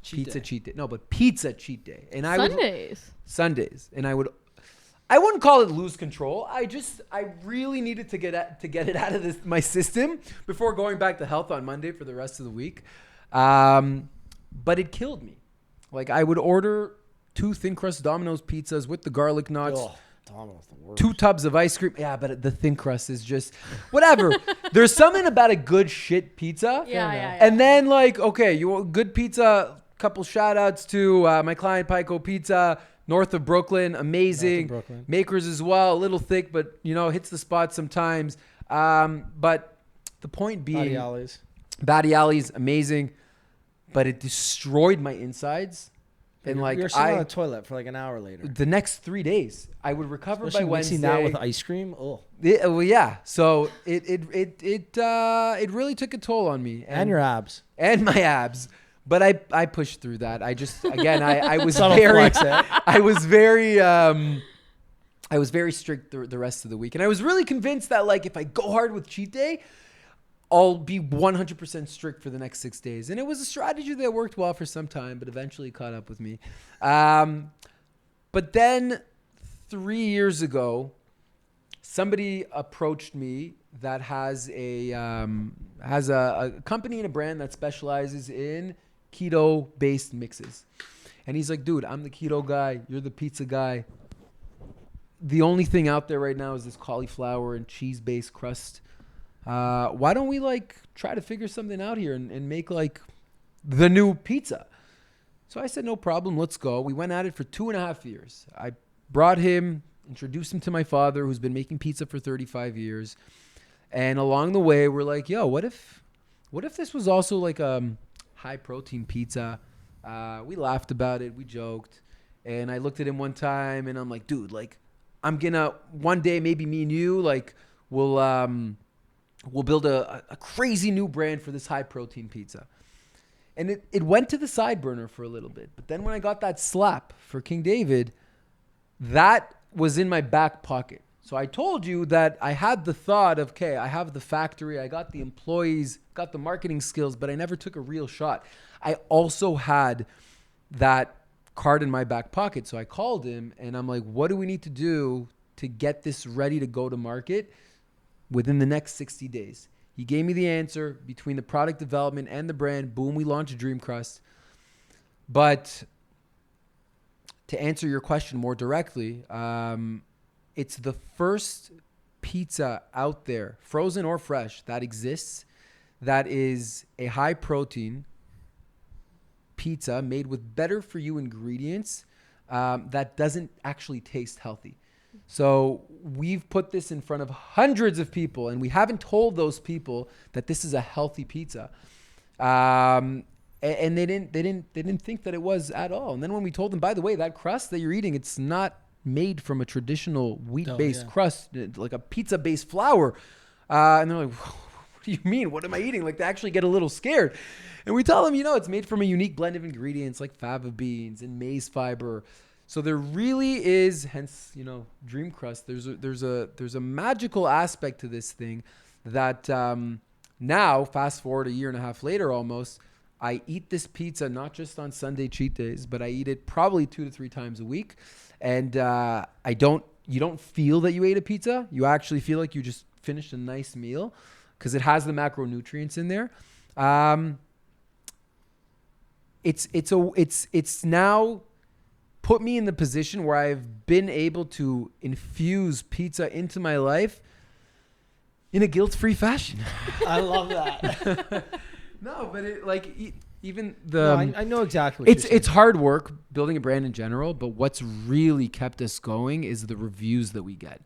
pizza cheat day. No, but pizza cheat day. And Sundays. And I wouldn't call it lose control. I really needed to get it out of my system before going back to health on Monday for the rest of the week. But it killed me. Like, I would order 2 thin crust Domino's pizzas with the garlic knots. Oh, Domino's the worst. 2 tubs of ice cream. Yeah, but the thin crust is just whatever. There's something about a good shit pizza. Yeah. And then okay, you want good pizza. Couple shout outs to my client Pico Pizza. North of Brooklyn, amazing. Makers as well, a little thick, but hits the spot sometimes. But the point being, Batty Alley's amazing, but it destroyed my insides And like you're sitting on the toilet for like an hour later. The next 3 days, I would recover by Wednesday. That with ice cream. Oh, well, yeah. So it really took a toll on me and your abs and my abs. But I pushed through that. I just again I was I was very strict the rest of the week, and I was really convinced that like if I go hard with cheat day, I'll be 100% strict for the next 6 days. And it was a strategy that worked well for some time, but eventually caught up with me. But then 3 years ago, somebody approached me that has a company and a brand that specializes in keto-based mixes. And he's like, dude, I'm the keto guy. You're the pizza guy. The only thing out there right now is this cauliflower and cheese-based crust. Why don't we like try to figure something out here and make like the new pizza? So I said, no problem. Let's go. We went at it for 2.5 years. I brought him, introduced him to my father, who's been making pizza for 35 years. And along the way, we're like, yo, what if this was also like a high protein pizza? We laughed about it. We joked. And I looked at him one time and I'm like, dude, like I'm gonna one day, maybe me and you, like we'll build a crazy new brand for this high protein pizza. And it went to the side burner for a little bit. But then when I got that slap for King David, that was in my back pocket. So I told you that I had the thought of, okay, I have the factory, I got the employees, got the marketing skills, but I never took a real shot. I also had that card in my back pocket. So I called him and I'm like, what do we need to do to get this ready to go to market within the next 60 days? He gave me the answer between the product development and the brand. Boom, we launched Dream Crust. But to answer your question more directly, it's the first pizza out there, frozen or fresh, that exists, that is a high protein pizza made with better for you ingredients that doesn't actually taste healthy. So we've put this in front of hundreds of people, and we haven't told those people that this is a healthy pizza. And they didn't think that it was at all. And then when we told them, by the way, that crust that you're eating, it's not made from a traditional wheat-based crust, like a pizza-based flour. And they're like, what do you mean? What am I eating? Like, they actually get a little scared. And we tell them, it's made from a unique blend of ingredients like fava beans and maize fiber. So there really is, hence, Dream Crust. There's a magical aspect to this thing that now, fast forward a year and a half later almost, I eat this pizza not just on Sunday cheat days, but I eat it probably 2 to 3 times a week. And you don't feel that you ate a pizza. You actually feel like you just finished a nice meal because it has the macronutrients in there. It's now put me in the position where I've been able to infuse pizza into my life in a guilt-free fashion. I love that. No, but I know exactly what you're saying. It's hard work building a brand in general, but what's really kept us going is the reviews that we get.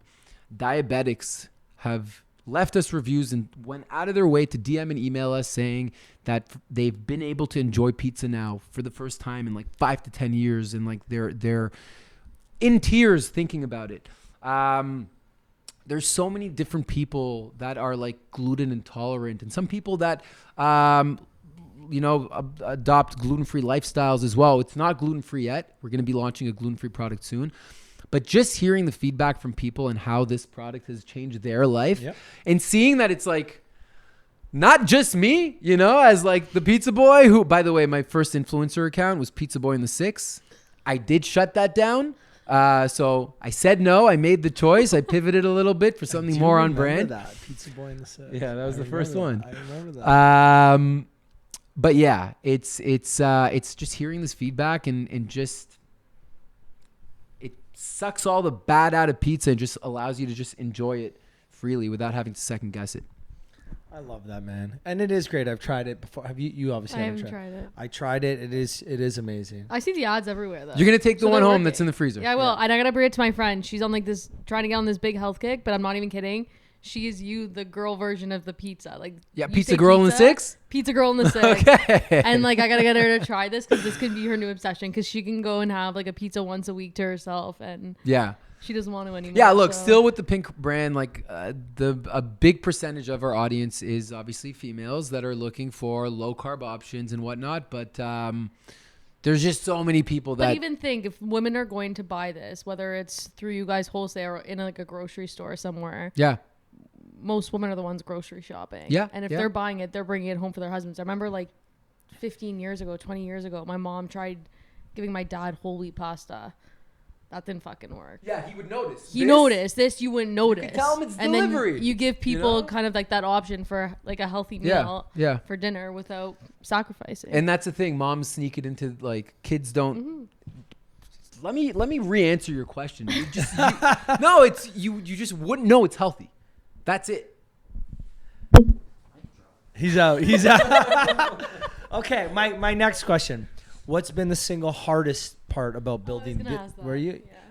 Diabetics have left us reviews and went out of their way to DM and email us saying that they've been able to enjoy pizza now for the first time in like 5 to 10 years, and like they're in tears thinking about it. There's so many different people that are like gluten intolerant, and some people that adopt gluten-free lifestyles as well. It's not gluten-free yet. We're going to be launching a gluten-free product soon. But just hearing the feedback from people and how this product has changed their life, and seeing that it's like not just me, as like the pizza boy, who, by the way, my first influencer account was Pizza Boy in the 6. I did shut that down. So I said no. I made the choice. I pivoted a little bit for something more on brand. That Pizza Boy in the 6. Yeah, that was the first one. I remember that. But yeah, it's just hearing this feedback and just it sucks all the bad out of pizza and just allows you to just enjoy it freely without having to second guess it. I love that, man. And it is great. I've tried it before. Have you? You obviously haven't tried it. I tried it. It is amazing. I see the ads everywhere though. You're going to take the one home that's in the freezer. Yeah, I will. And I got to bring it to my friend. She's on like this, trying to get on this big health kick, but I'm not even kidding. she is you, the girl version of the pizza. Like, Yeah, you pizza say girl in the 6? Pizza girl in the 6. Okay. And like, I gotta get her to try this because this could be her new obsession, because she can go and have like a pizza once a week to herself, and Yeah. she doesn't want to anymore. Yeah, look, so. still with the pink brand, like a big percentage of our audience is obviously females that are looking for low carb options and whatnot. But there's just so many people that. But even think, if women are going to buy this, whether it's through you guys wholesale or in like a grocery store somewhere. Yeah. Most women are the ones grocery shopping. Yeah. And if they're buying it, they're bringing it home for their husbands. I remember like 15 years ago, 20 years ago, my mom tried giving my dad whole wheat pasta. That didn't fucking work. Yeah, he would notice. He noticed. This you wouldn't notice. You could tell him it's and delivery. Then you give people kind of like that option for like a healthy meal for dinner without sacrificing. And that's the thing. Moms sneak it into, like, kids don't. Mm-hmm. Let me re-answer your question. No, it's you just wouldn't know it's healthy. That's it. He's out. Okay, my next question. What's been the single hardest part about building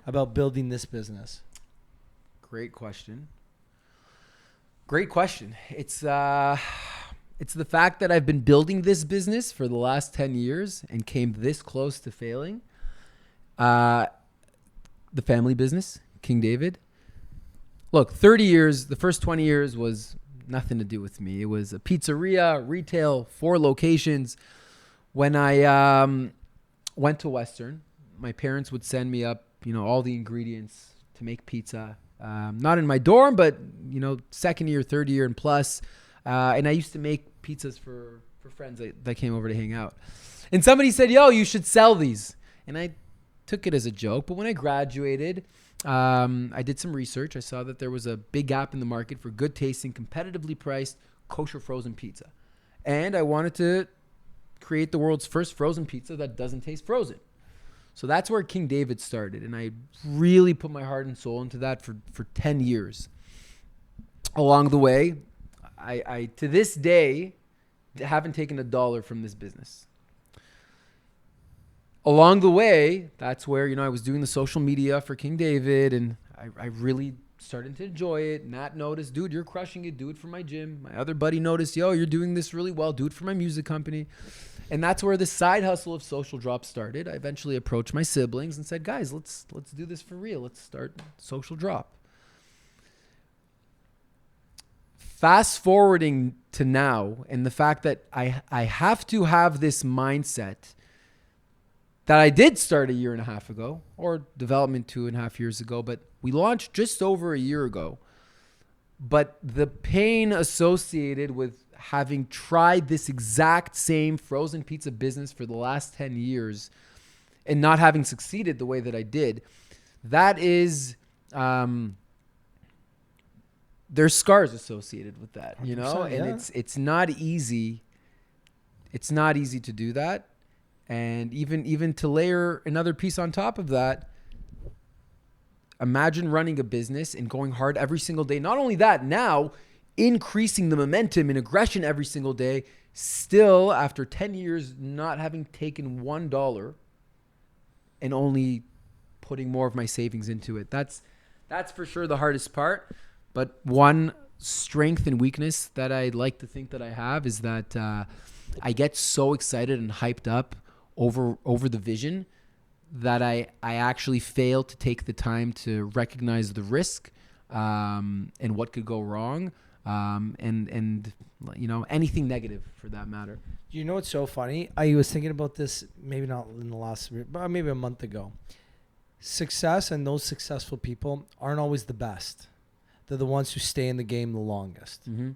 about building this business? Great question. It's the fact that I've been building this business for the last 10 years and came this close to failing. The family business, King David. Look, 30 years, the first 20 years was nothing to do with me. It was a pizzeria, retail, 4 locations. When I went to Western, my parents would send me up, all the ingredients to make pizza. Not in my dorm, but, second year, third year, and plus. And I used to make pizzas for friends that came over to hang out. And somebody said, yo, you should sell these. And I took it as a joke. But when I graduated, I did some research. I saw that there was a big gap in the market for good tasting, competitively priced, kosher frozen pizza. And I wanted to create the world's first frozen pizza that doesn't taste frozen. So that's where King David started. And I really put my heart and soul into that for 10 years. Along the way, I to this day haven't taken $1 from this business. Along the way, that's where, I was doing the social media for King David, and I really started to enjoy it. Nat noticed, dude, you're crushing it. Do it for my gym. My other buddy noticed, yo, you're doing this really well. Do it for my music company. And that's where the side hustle of Social Drop started. I eventually approached my siblings and said, guys, let's do this for real. Let's start Social Drop. Fast forwarding to now, and the fact that I have to have this mindset that I did start a year and a half ago, or development 2.5 years ago, but we launched just over a year ago. But the pain associated with having tried this exact same frozen pizza business for the last 10 years and not having succeeded the way that I did, that is, there's scars associated with that, and it's not easy. It's not easy to do that. And even to layer another piece on top of that, imagine running a business and going hard every single day. Not only that, now increasing the momentum and aggression every single day, still after 10 years not having taken $1 and only putting more of my savings into it. That's for sure the hardest part. But one strength and weakness that I like to think that I have is that I get so excited and hyped up over the vision that I actually fail to take the time to recognize the risk and what could go wrong, and anything negative for that matter. You know what's so funny? I was thinking about this maybe not in the last, but maybe a month ago. Success and those successful people aren't always the best. They're the ones who stay in the game the longest. Mm-hmm.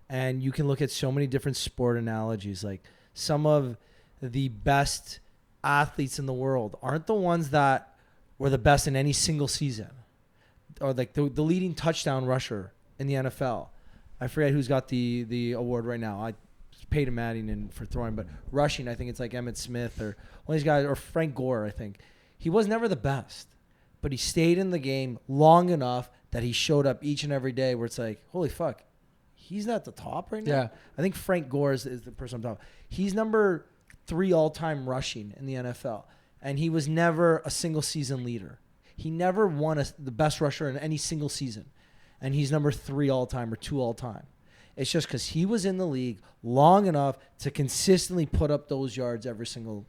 And you can look at so many different sport analogies. Like some of the best athletes in the world aren't the ones that were the best in any single season. Or like the leading touchdown rusher in the NFL. I forget who's got the award right now. I paid him Manning for throwing, but rushing, I think it's like Emmitt Smith or one of these guys, or Frank Gore, I think. He was never the best, but he stayed in the game long enough that he showed up each and every day where it's like, holy fuck, he's not the top right now. Yeah. I think Frank Gore is the person I'm talking about. He's number 3 all-time rushing in the NFL, and he was never a single season leader. He never won the best rusher in any single season. and he's number 3 all time or 2 all time. It's just because he was in the league long enough to consistently put up those yards every single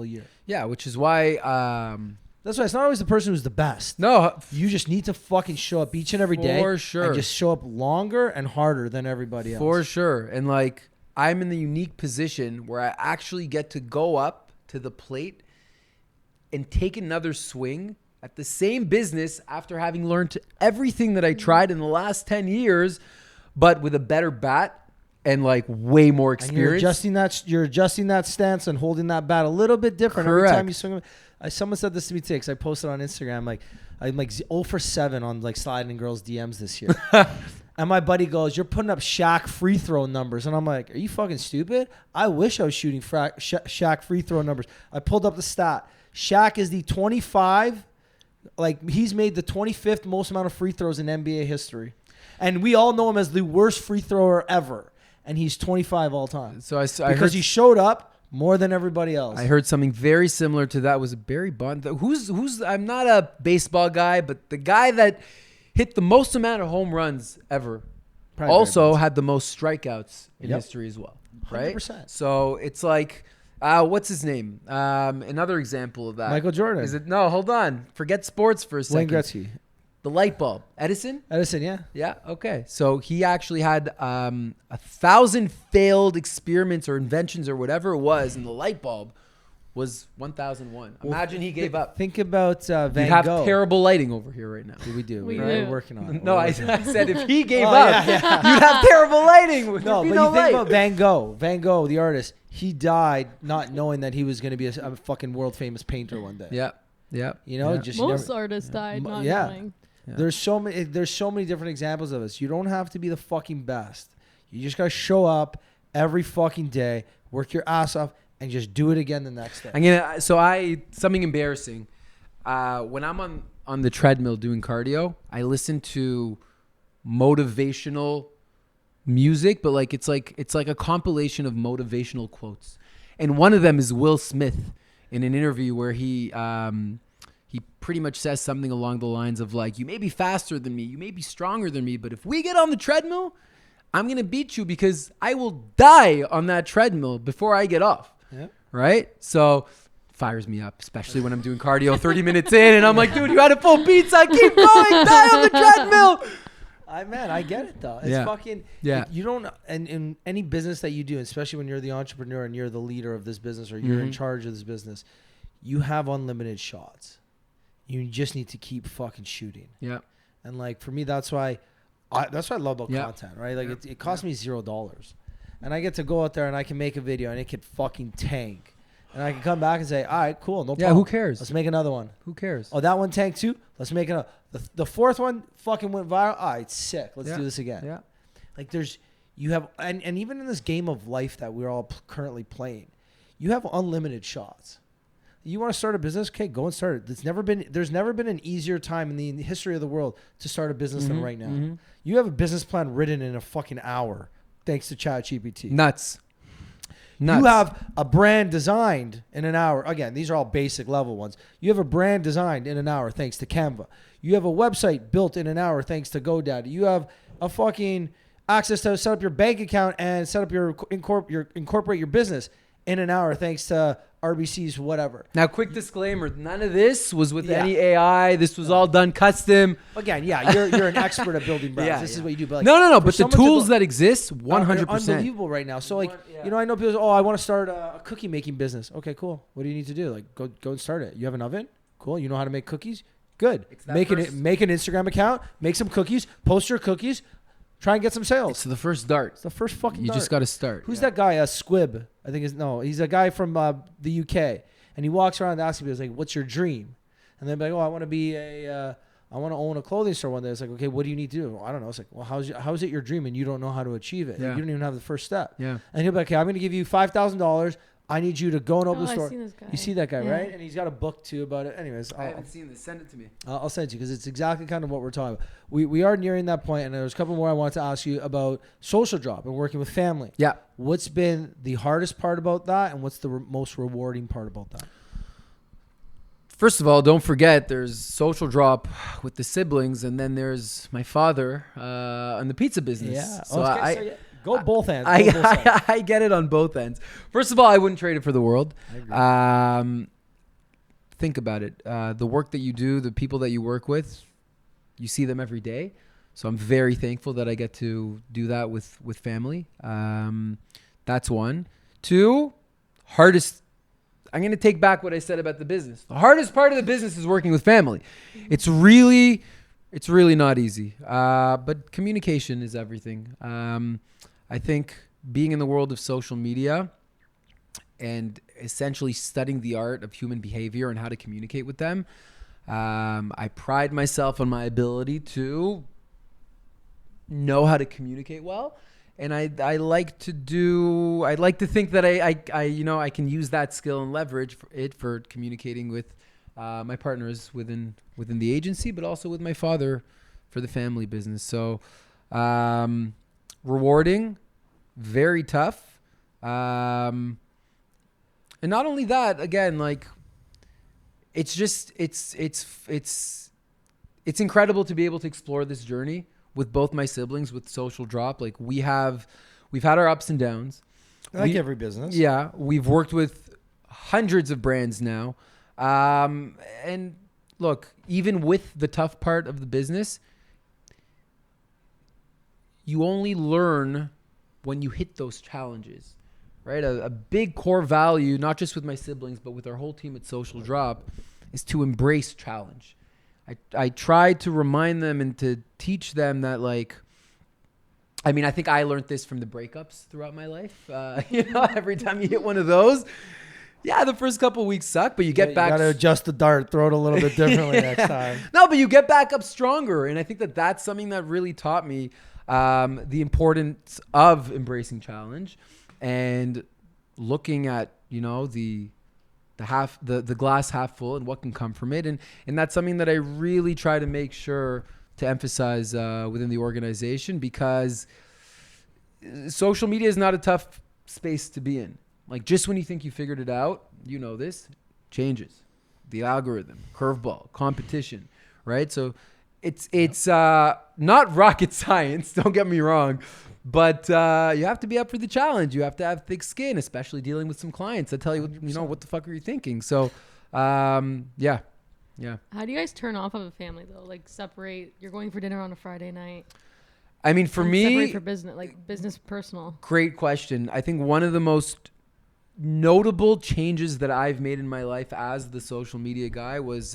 year. Yeah, which is why. That's why it's not always the person who's the best. No, you just need to fucking show up each and every day. For sure. And just show up longer and harder than everybody else. For sure. And like, I'm in the unique position where I actually get to go up to the plate and take another swing at the same business after having learned everything that I tried in the last 10 years, but with a better bat and like way more experience. And you're adjusting that stance and holding that bat a little bit different Correct. every time you swing. Someone said this to me today because I posted on Instagram. I'm like 0 for 7 on like sliding in girls' DMs this year. And my buddy goes, "You're putting up Shaq free throw numbers." And I'm like, "Are you fucking stupid? I wish I was shooting Shaq free throw numbers." I pulled up the stat. Shaq is the 25. Like, he's made the 25th most amount of free throws in NBA history. And we all know him as the worst free thrower ever. And he's 25 all time. So because he showed up more than everybody else. I heard something very similar to that. Was Barry Bonds? Who's I'm not a baseball guy, but the guy that hit the most amount of home runs ever Probably also had the most strikeouts in history as well. Right? 100%. So it's like, what's his name? Another example of that. Michael Jordan. Is it? No, hold on. Forget sports for a second. Wayne Gretzky. The light bulb. Edison? Edison, yeah. Yeah, okay. So he actually had 1,000 failed experiments or inventions or whatever it was, and the light bulb was 1,001. Imagine he gave up. Think about Van Gogh. You have terrible lighting over here right now. We do. We We're do. working on it. No, I said if he gave up, you'd have terrible lighting. No, but you think about Van Gogh. Van Gogh, the artist, he died not knowing that he was going to be a fucking world famous painter one day. Yeah, yeah. You know, yeah. just Most artists died not knowing. Yeah. There's so many different examples of this. You don't have to be the fucking best. You just gotta show up every fucking day, work your ass off, and just do it again the next day. Something embarrassing. When I'm on the treadmill doing cardio, I listen to motivational music, but like it's like a compilation of motivational quotes. And one of them is Will Smith in an interview where he pretty much says something along the lines of like, you may be faster than me, you may be stronger than me, but if we get on the treadmill, I'm going to beat you because I will die on that treadmill before I get off. Yeah. Right? So fires me up, especially when I'm doing cardio 30 minutes in and I'm like, dude, you had a full pizza. Keep going. Die on the treadmill. I get it though. It's fucking, you don't, and in any business that you do, especially when you're the entrepreneur and you're the leader of this business or you're in charge of this business, you have unlimited shots. You just need to keep fucking shooting. Yeah. And like for me, that's why I love about content, right? Like it costs me $0. And I get to go out there and I can make a video and it could fucking tank. And I can come back and say, all right, cool, no problem. Yeah, who cares? Let's make another one. Who cares? Oh, that one tanked too? Let's make another. The fourth one fucking went viral. All right, sick. Let's do this again. Yeah. Like and even in this game of life that we're all currently playing, you have unlimited shots. You want to start a business? Okay, go and start it. There's never been an easier time in the history of the world to start a business than right now. You have a business plan written in a fucking hour, thanks to ChatGPT. Nuts. You have a brand designed in an hour. Again, these are all basic level ones. You have a brand designed in an hour thanks to Canva. You have a website built in an hour thanks to GoDaddy. You have a fucking access to set up your bank account and set up incorporate your business in an hour thanks to RBC's whatever. Now, quick disclaimer: none of this was with any AI. This was all done custom. Again, you're an expert at building brands. This is what you do. But like, no. But the tools that exist, 100%, unbelievable right now. So like, I know people say, "Oh, I want to start a cookie making business." Okay, cool. What do you need to do? Like, go and start it. You have an oven? Cool. You know how to make cookies? Good. Make an Instagram account. Make some cookies. Post your cookies. Try and get some sales. It's the first dart. It's the first fucking You dart. just got to start. Who's that guy? Squib. I think he's a guy from the UK. And he walks around asking people, like, what's your dream? And they're like, oh, I want to own a clothing store one day. It's like, okay, what do you need to do? Well, I don't know. It's like, well, how's it your dream and you don't know how to achieve it? Yeah. You don't even have the first step. Yeah. And he'll be like, okay, I'm going to give you $5,000. I need you to go and open the store. I've seen this guy. You see that guy, right? And he's got a book too about it. Anyways, I haven't seen this. Send it to me. I'll send it to you because it's exactly kind of what we're talking about. We are nearing that point, and there's a couple more I wanted to ask you about social job and working with family. Yeah. What's been the hardest part about that, and what's the most rewarding part about that? First of all, don't forget there's Social Drop with the siblings, and then there's my father in the pizza business. Yeah. So Go both ends. I get it on both ends. First of all, I wouldn't trade it for the world. I agree. Think about it. The work that you do, the people that you work with, you see them every day. So I'm very thankful that I get to do that with family. That's one. Two, hardest. I'm going to take back what I said about the business. The hardest part of the business is working with family. It's really not easy. But communication is everything. I think being in the world of social media and essentially studying the art of human behavior and how to communicate with them, I pride myself on my ability to know how to communicate well. And I like to think that I can use that skill and leverage for communicating with my partners within the agency, but also with my father for the family business. So rewarding, very tough. And not only that, again, like it's incredible to be able to explore this journey with both my siblings, with Social Drop. Like we've had our ups and downs. Like every business. Yeah. We've worked with hundreds of brands now. And look, even with the tough part of the business, you only learn when you hit those challenges, right? A big core value, not just with my siblings, but with our whole team at Social Drop, is to embrace challenge. I try to remind them and to teach them that, like, I mean, I think I learned this from the breakups throughout my life. Every time you hit one of those, yeah, the first couple of weeks suck, but you get back. You got to adjust the dart, throw it a little bit differently next time. No, but you get back up stronger. And I think that that's something that really taught me the importance of embracing challenge and looking at, the glass half full and what can come from it. And that's something that I really try to make sure to emphasize within the organization, because social media is not a tough space to be in. Like, just when you think you figured it out, this changes. The algorithm, curveball, competition, right? So it's not rocket science, don't get me wrong, but you have to be up for the challenge. You have to have thick skin, especially dealing with some clients that tell you, what the fuck are you thinking? So, yeah. How do you guys turn off of a family though? Like, separate. You're going for dinner on a Friday night. I mean, for me, separate for business, like business, personal. Great question. I think one of the most notable changes that I've made in my life as the social media guy was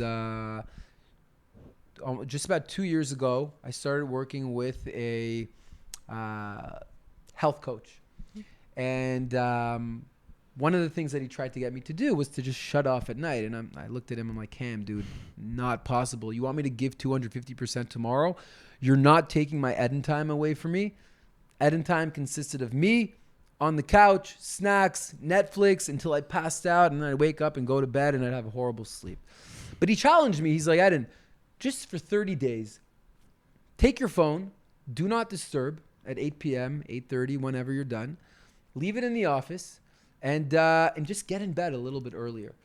just about 2 years ago. I started working with a health coach, and one of the things that he tried to get me to do was to just shut off at night. And I looked at him, I'm like, Cam, dude, not possible. You want me to give 250% tomorrow? You're not taking my Eden time away from me. Eden time consisted of me on the couch, snacks, Netflix until I passed out, and then I'd wake up and go to bed and I'd have a horrible sleep. But he challenged me. He's like, Eden, just for 30 days, take your phone, do not disturb at 8 p.m., 8:30, whenever you're done. Leave it in the office and just get in bed a little bit earlier.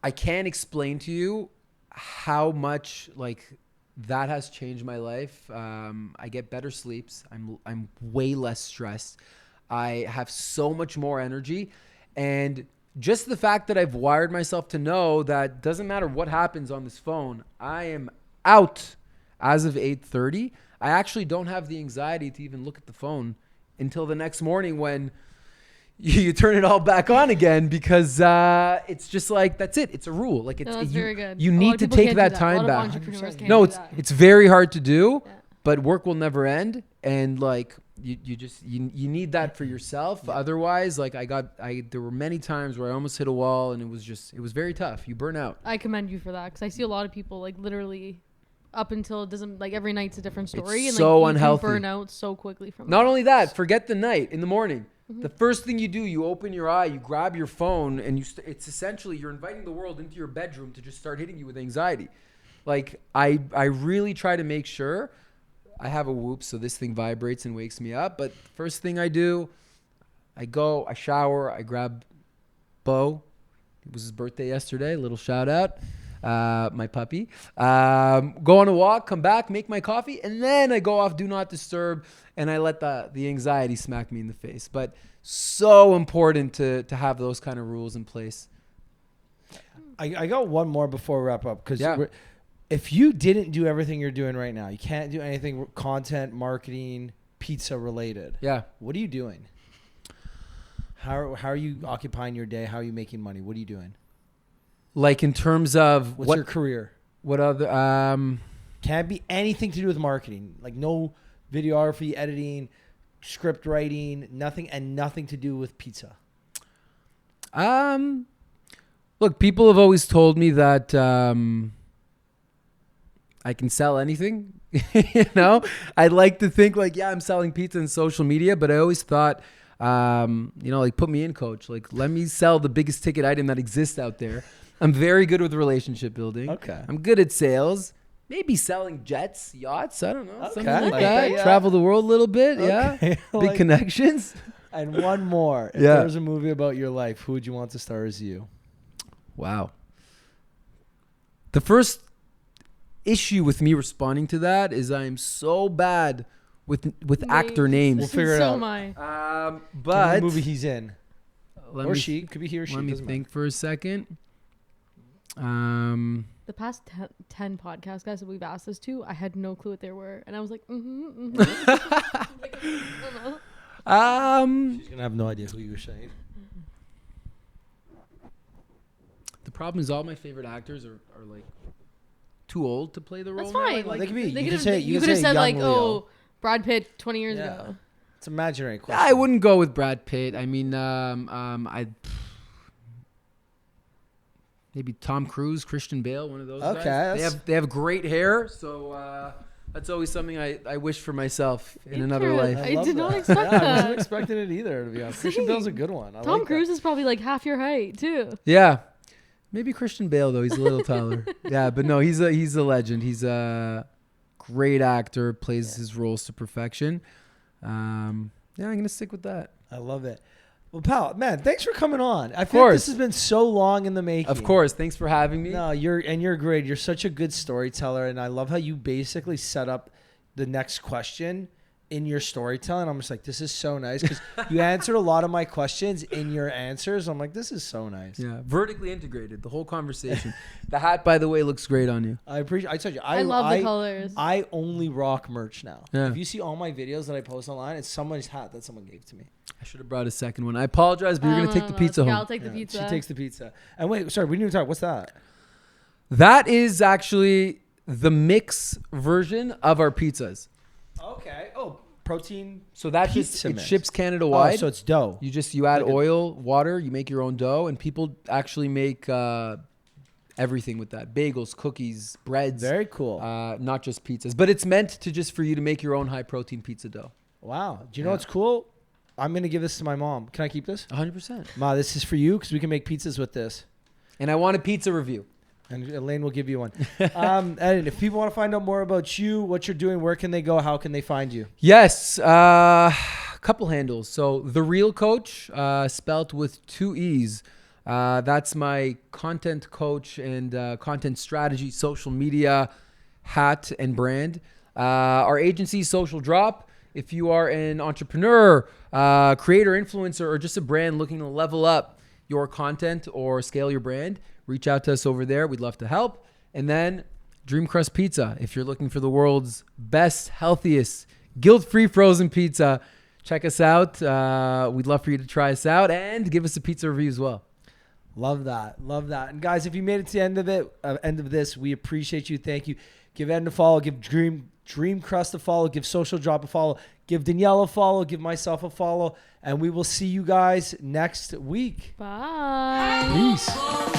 I can't explain to you how much that has changed my life. I get better sleeps. I'm way less stressed. I have so much more energy. And just the fact that I've wired myself to know that doesn't matter what happens on this phone, I am out as of 8:30. I actually don't have the anxiety to even look at the phone until the next morning when you turn it all back on again, because it's just like, that's it. It's a rule. Like, that's very good. You need to take that time back. No, it's very hard to do, but work will never end. And you need that for yourself. Yeah. Otherwise, there were many times where I almost hit a wall, and it was very tough. You burn out. I commend you for that, because I see a lot of people literally up until it doesn't, every night's a different story. It's and so you unhealthy. can burn out so quickly from Not that. only that, forget the night. In the morning, the first thing you do, you open your eye, you grab your phone, and it's essentially you're inviting the world into your bedroom to just start hitting you with anxiety. Like, I really try to make sure I have a Whoop, so this thing vibrates and wakes me up. But first thing I do, I shower, I grab Bo, It was his birthday yesterday. Little shout out. My puppy. Go on a walk, come back, make my coffee, and then I go off do not disturb, and I let the anxiety smack me in the face. But so important to have those kind of rules in place. I got one more before we wrap up, because if you didn't do everything you're doing right now, you can't do anything content, marketing, pizza related. Yeah. What are you doing? How are you occupying your day? How are you making money? What are you doing? Like in terms of what's your career? What other can't be anything to do with marketing. Like no videography, editing, script writing, nothing, and nothing to do with pizza. Look, people have always told me that I can sell anything. You know, I'd like to think like, yeah, I'm selling pizza in social media, but I always thought, you know, like put me in, coach. Like, let me sell the biggest ticket item that exists out there. I'm very good with relationship building. Okay. I'm good at sales. Maybe selling jets, yachts. I don't know. Okay. Something like Like that. that, yeah. Travel the world a little bit. Okay. Yeah. Big connections. And one more. If Yeah. there was a movie about your life, who would you want to star as you? Wow. The first issue with me responding to that is I'm so bad with actor names. We'll figure it So out. am I. Give me But the movie he's in. let Or me she. Could be he or she. let me doesn't think for a second. The past 10 podcasts, guys, that we've asked this to, I had no clue what they were. And I was like, I don't know. matter. She's going to have no idea who you were saying. The problem is all my favorite actors are like too old to play the role. That's now. fine. Like, they could be. They You could've- could say. you You could could have say said, young like, Leo. oh, Brad Pitt 20 years Yeah. ago. It's an imaginary question. I wouldn't go with Brad Pitt. I mean, I maybe Tom Cruise, Christian Bale, one of those Okay, guys. They have great hair, so that's always something I wish for myself in another life. I love did not that. expect Yeah, I that. wasn't expecting it either, to be honest. Christian Bale's a good one. I Tom like Cruise that. is probably like half your height, too. Yeah. Maybe Christian Bale though, he's a little taller. Yeah, but no, he's a legend. He's a great actor, plays his roles to perfection. Yeah, I'm gonna stick with that. I love it. Well, pal, man, thanks for coming on. I feel like this has been so long in the making. Of course, thanks for having me. No, you're great. You're such a good storyteller, and I love how you basically set up the next question in your storytelling. I'm just like, this is so nice, because you answered a lot of my questions in your answers. I'm like, this is so nice. Yeah, vertically integrated, the whole conversation. The hat, by the way, looks great on you. I appreciate. I told you, I love the colors. I only rock merch now. Yeah. If you see all my videos that I post online, it's someone's hat that someone gave to me. I should have brought a second one. I apologize, but you're gonna take the pizza Okay, home. I'll take the Yeah, pizza. She takes the pizza. And wait, sorry, we didn't even talk. What's that? That is actually the mix version of our pizzas. Okay. Oh, protein. So that just Pizza it mix. ships Canada Oh, wide. so it's dough. You add Like a- oil, water, you make your own dough, and people actually make everything with that: bagels, cookies, breads. Very cool. Not just pizzas, but it's meant to just for you to make your own high protein pizza dough. Wow. Do you know what's cool? I'm going to give this to my mom. Can I keep this? 100%. Ma, this is for you, because we can make pizzas with this. And I want a pizza review. And Elaine will give you one. And if people want to find out more about you, what you're doing, where can they go? How can they find you? Yes, couple handles. So The Real Coach, spelt with 2 E's. That's my content coach and content strategy, social media hat and brand. Our agency, Social Drop. If you are an entrepreneur, creator, influencer, or just a brand looking to level up your content or scale your brand, reach out to us over there. We'd love to help. And then Dream Crust Pizza. If you're looking for the world's best, healthiest, guilt-free frozen pizza, check us out. We'd love for you to try us out and give us a pizza review as well. Love that. Love that. And guys, if you made it to the end of this, we appreciate you. Thank you. Give Eden a follow. Give Dream Crust a follow. Give Social Drop a follow. Give Danielle a follow. Give myself a follow. And we will see you guys next week. Bye. Peace.